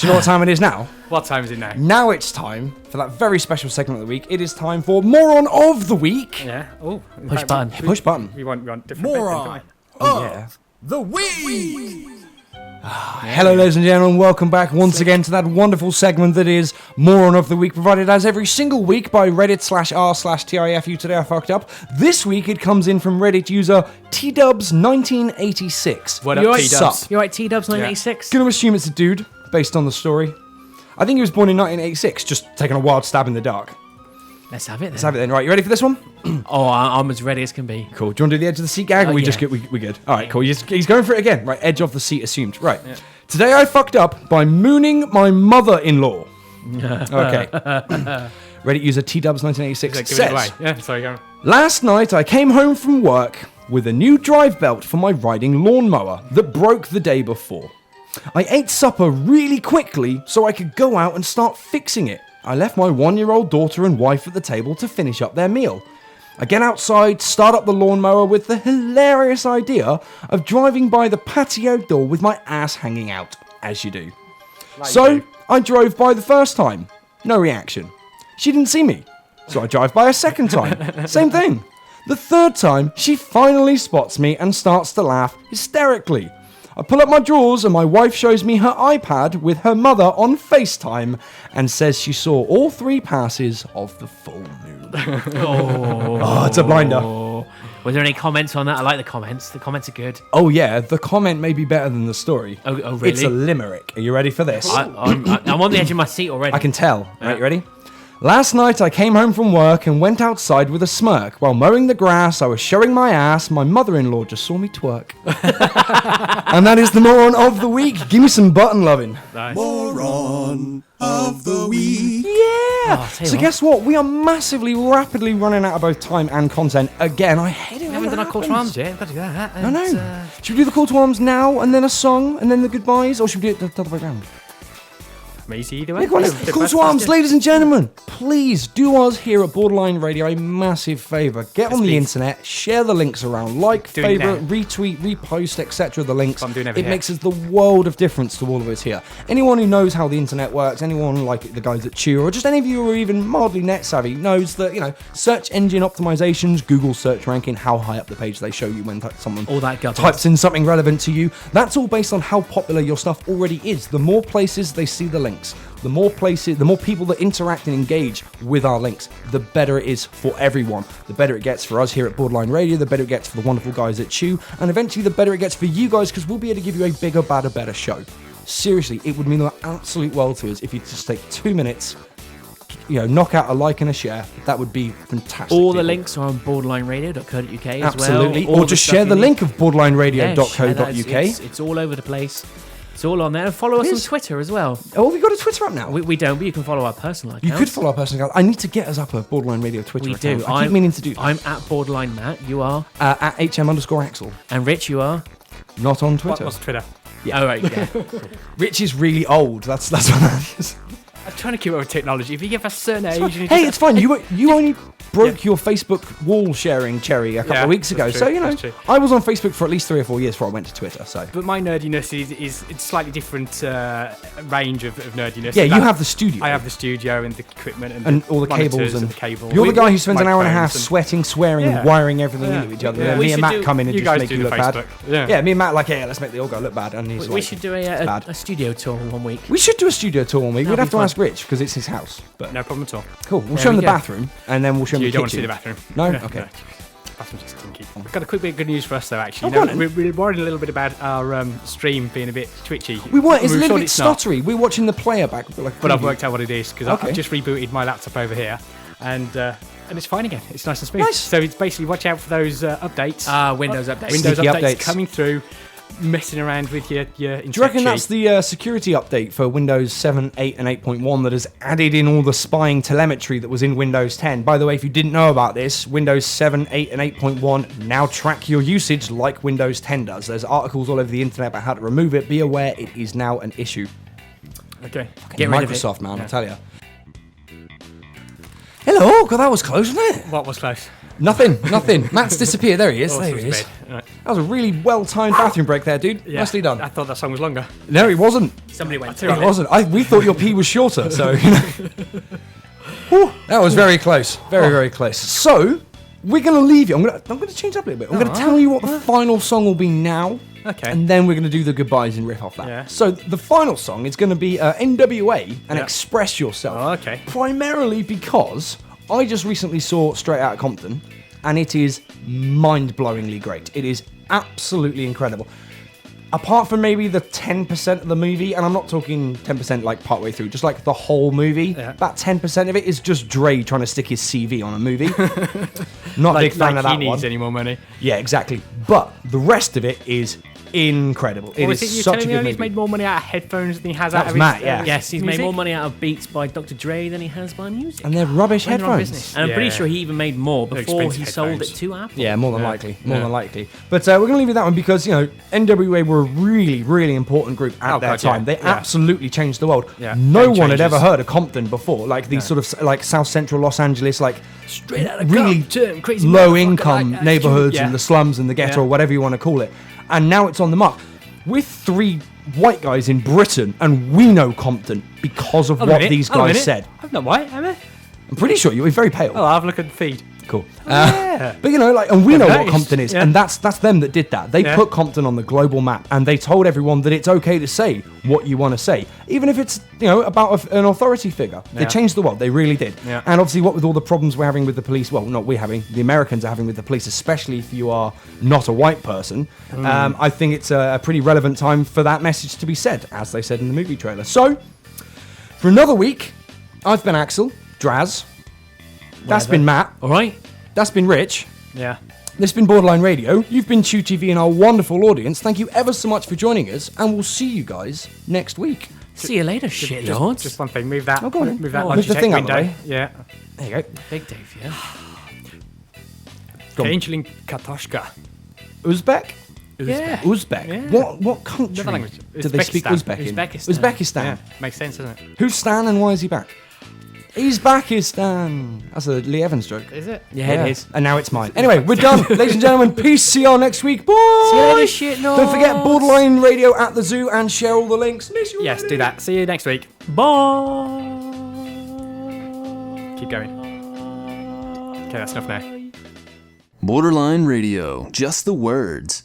C: know what time it is now?
B: What time is it now?
C: Now it's time for that very special segment of the week. It is time for Moron of the Week.
B: Yeah. Oh. in
D: Push
B: fact,
D: button.
B: we-
C: Push button.
B: We want different bits then, don't we?
C: Oh, yeah.
E: The week.
C: Hello, ladies and gentlemen. Welcome back once again to that wonderful segment that is Moron of the Week, provided as every single week by Reddit/r/TIFU. Today I fucked up. This week it comes in from Reddit user T-Dubs1986.
B: What
D: You
B: up,
D: alright,
B: T-Dubs?
D: You alright, T-Dubs 986?
C: Gonna assume it's a dude based on the story. I think he was born in 1986, just taking a wild stab in the dark.
D: Let's have it then.
C: Let's have it then. Right, you ready for this one?
D: Oh, I'm as ready as can be.
C: Cool. Do you want to do the edge of the seat gag, or
D: Oh,
C: we
D: yeah.
C: just get we good? All right, cool. He's going for it again. Right, edge of the seat assumed. Right. Today I fucked up by mooning my mother-in-law. Okay. Reddit user T-Dubs1986
B: Give it away.
C: says,
B: Yeah. Sorry, go on.
C: last night I came home from work with a new drive belt for my riding lawnmower that broke the day before. I ate supper really quickly so I could go out and start fixing it. I left my 1-year-old daughter and wife at the table to finish up their meal. I get outside, start up the lawnmower with the hilarious idea of driving by the patio door with my ass hanging out, as you do. So, I drove by the first time. No reaction. She didn't see me. So I drive by a second time. Same thing. The third time, she finally spots me and starts to laugh hysterically. I pull up my drawers and my wife shows me her iPad with her mother on FaceTime and says she saw all 3 passes of the full moon. Oh, it's a blinder.
D: Oh. Was there any comments on that? I like the comments. The comments are good.
C: Oh yeah, the comment may be better than the story.
D: Oh, really?
C: It's a limerick. Are you ready for this?
D: I'm on the edge of my seat already.
C: I can tell. Right, you ready? Last night I came home from work and went outside with a smirk. While mowing the grass, I was showing my ass. My mother-in-law just saw me twerk. And that is the moron of the week. Give me some button loving.
B: Nice.
E: Moron of the week.
C: Yeah.
D: Oh, tell you
C: So
D: what.
C: guess what? We are rapidly running out of both time and content. Again, I hate it.
B: We haven't done our call to arms yet. We've got to do that.
C: I know. Should we do the call to arms now and then a song and then the goodbyes, or should we do it the other way around?
B: Easy either way.
C: Yeah, go on,
B: Let's-
C: call
B: let's-
C: to arms,
B: let's-
C: ladies and gentlemen. Please do us here at Borderline Radio a massive favour. Get on the
B: please.
C: internet, share the links around, like,
B: Doing
C: favourite,
B: now.
C: retweet, repost, etc. The links.
B: I'm doing over
C: it
B: here.
C: makes us the world of difference to all of us here. Anyone who knows how the internet works, anyone like the guys at Chew, or just any of you who are even mildly net savvy, knows that search engine optimizations, Google search ranking, how high up the page they show you when someone
D: All that gubbins.
C: types in something relevant to you. That's all based on how popular your stuff already is. The more places they see the links, the more people that interact and engage with our links, the better it is for everyone. The better it gets for us here at Borderline Radio, the better it gets for the wonderful guys at Chew, and eventually the better it gets for you guys, because we'll be able to give you a bigger, badder, better show. Seriously, it would mean the absolute world to us if you just take 2 minutes, knock out a like and a share. That would be fantastic.
D: All the
C: people.
D: links are on borderlineradio.co.uk as
C: Absolutely.
D: well. All
C: Or
D: the
C: just
D: stuff
C: share
D: you
C: the
D: need.
C: link of
D: Yeah, share that.
C: borderlineradio.co.uk.
D: It's all over the place. It's all on there. And follow us on Twitter as well.
C: Oh, we got a Twitter up now.
D: We don't, but you can follow our personal accounts.
C: You could follow our personal account. I need to get us up a Borderline Radio Twitter
D: We
C: account.
D: do.
C: I keep meaning to do that.
D: I'm at Borderline Matt. You are?
C: At HM_Axel.
D: And Rich, you are?
C: Not on Twitter.
B: What's Twitter?
D: Yeah. Oh, right, yeah.
C: Rich is really old. That's what that is.
B: I'm trying to keep up with technology. If you give us a certain age...
C: Hey, it's fine. You only broke your Facebook wall sharing cherry a couple of weeks ago.
B: that's
C: So,
B: true,
C: you know,
B: that's true.
C: I was on Facebook for at least 3 or 4 years before I went to Twitter. So.
B: But my nerdiness is it's slightly different range of nerdiness.
C: Yeah, you have the studio.
B: I have the studio and the equipment
C: and all the
B: monitors
C: cables and
B: the cables.
C: You're the guy who spends an hour and a half
B: microphones
C: sweating, swearing, and wiring everything into each other.
B: Yeah.
C: And
D: We
C: me and
D: should
C: Matt
D: do-
C: come in and
B: you
C: just
B: guys
C: make
B: do
C: you
B: the
C: look bad.
B: Facebook.
C: Yeah, me and Matt let's make the old guy look bad. And he's
D: We
C: like,
D: should do
C: bad.
D: a studio tour one week.
C: We should do a studio tour one week. We'd
D: That'd
C: have
D: be
C: to
D: fun.
C: ask Rich because it's his house. But
B: No problem at all.
C: cool. We'll
D: There
C: show him
D: we
C: the
D: go.
C: bathroom and then we'll show him
B: You
C: the
B: don't want to see
C: kitchen.
B: the bathroom.
C: No? Okay.
B: No. Bathroom's just stinky. I've got a quick bit of good news for us though. Actually,
C: Oh, go on then.
B: we're worried a little bit about our stream being a bit twitchy.
C: We want. It's a
B: We're
C: little
B: sure
C: bit
B: it's not,
C: stuttery. We're watching the player back.
B: but I've worked out what it is because
C: Okay.
B: I've just rebooted my laptop over here, and it's fine again. It's nice and smooth.
C: Nice.
B: So it's basically watch out for those updates.
D: Windows updates.
B: Windows
C: Sneaky
B: updates
C: updates.
B: coming through, messing around with your
C: Do you reckon that's the security update for Windows 7, 8, and 8.1 that has added in all the spying telemetry that was in Windows 10? By the way, if you didn't know about this, Windows 7, 8, and 8.1 now track your usage like Windows 10 does. There's articles all over the internet about how to remove it. Be aware it is now an issue.
B: Okay.
D: Get rid of it.
C: Microsoft, man, I tell you. Hello, God, that was close, wasn't it?
B: What was close?
C: Nothing. Matt's disappeared. There he is. There he is.
B: Right.
C: That was a really well-timed bathroom break there, dude.
B: Yeah.
C: Nicely done.
B: I thought that song was longer.
C: No, it wasn't.
D: Somebody went
C: It
D: through it.
C: wasn't. We thought your pee was shorter, so you know. Whew, that was very close. Very close. So we're gonna leave you. I'm gonna change up a little bit. I'm gonna tell you what the final song will be now.
B: Okay.
C: And then we're gonna do the goodbyes and riff off that.
B: Yeah.
C: So the final song is gonna be NWA and
B: Yeah.
C: Express Yourself.
B: Oh, okay.
C: Primarily because I just recently saw Straight Outta Compton, and it is mind-blowingly great. It is absolutely incredible. Apart from maybe the 10% of the movie, and I'm not talking 10% like partway through, just like the whole movie, about 10% of it is just Dre trying to stick his CV on a movie. Not a big fan of that
B: he needs
C: one.
B: any more money.
C: Yeah, exactly. But the rest of it is incredible. It
B: Or
C: is
B: is it you
C: such a
B: telling me
C: good
B: he's
C: movie.
B: made more money out of headphones than he has
C: That
B: out
C: was
B: of
C: Matt,
B: his,
C: yeah.
D: Yes, he's
B: music?
D: made more money out of beats by Dr. Dre than he has by music.
C: And they're rubbish
B: When they're on
C: headphones.
B: business.
D: And I'm pretty
B: Yeah.
D: sure he even made more
B: They're
D: before he
B: expensive
D: sold
B: headphones.
D: it to Apple.
C: Yeah, more than
B: Yeah.
C: likely.
B: Yeah.
C: But we're going to leave you that one because, you know, NWA were a really, really important group at
B: Oh,
C: their
B: God,
C: time.
B: yeah.
C: They
B: Yeah.
C: absolutely changed the world.
B: Yeah.
C: No
B: Game
C: one had
B: changers.
C: ever heard of Compton before. Like these sort of like South Central Los Angeles, like
B: Straight out
C: really
B: Compton, crazy
C: low
B: motherfucker
C: income
B: like that.
C: neighborhoods
B: Yeah.
C: and the slums and the ghetto
B: Yeah.
C: or whatever you want to call it. And now it's on the mark. We're 3 white guys in Britain and we know Compton because of
B: Hold on a
C: what
B: minute,
C: these
B: hold on a
C: guys
B: minute.
C: said.
B: I'm not white, am I?
C: I'm pretty sure you're very pale.
B: Oh, I'll have a look at the feed.
C: Cool.
B: yeah.
C: But you know, like, and we know what
B: noticed.
C: Compton is,
B: Yeah.
C: and that's them that did that. They
B: Yeah.
C: put Compton on the global map, and they told everyone that it's okay to say what you want to say, even if it's, you know, about an authority figure. They
B: Yeah.
C: changed the world. They really did.
B: Yeah.
C: And obviously, what with all the problems we're having with the police, well, not we're having, the Americans are having with the police, especially if you are not a white person. I think it's a pretty relevant time for that message to be said, as they said in the movie trailer. So, for another week, I've been Axel, Draz. That's been Matt.
D: All right.
C: That's been Rich.
B: Yeah.
C: This has been Borderline Radio. You've been Chew TV and our wonderful audience. Thank you ever so much for joining us, and we'll see you guys next week.
D: See you later, shitlords.
B: Just one thing. Move that.
C: Oh, go on then.
B: Move that.
C: Move the
B: Logitech
C: thing out of the
B: window.
C: way.
B: Yeah.
C: There you go.
D: Big Dave, yeah.
C: Go on.
B: Angelin Katoshka.
C: Uzbek?
B: Yeah.
C: Uzbek.
B: Yeah.
C: What country
B: Another language.
C: do they speak Uzbek in?
D: Uzbekistan.
C: Uzbekistan.
B: Yeah. Makes sense, doesn't it?
C: Who's Stan and why is he back? He's Pakistan. That's a Lee Evans joke.
B: Is it?
D: Yeah, it is.
C: And now it's mine. Anyway, we're done. Ladies and gentlemen, peace. See y'all next week. Bye.
D: See you later, shitlords.
C: Don't forget Borderline Radio at the zoo and share all the links. Miss you
B: Yes,
C: already.
B: do that. See you next week.
D: Bye.
B: Keep going. Okay, that's enough now.
A: Borderline Radio, just the words.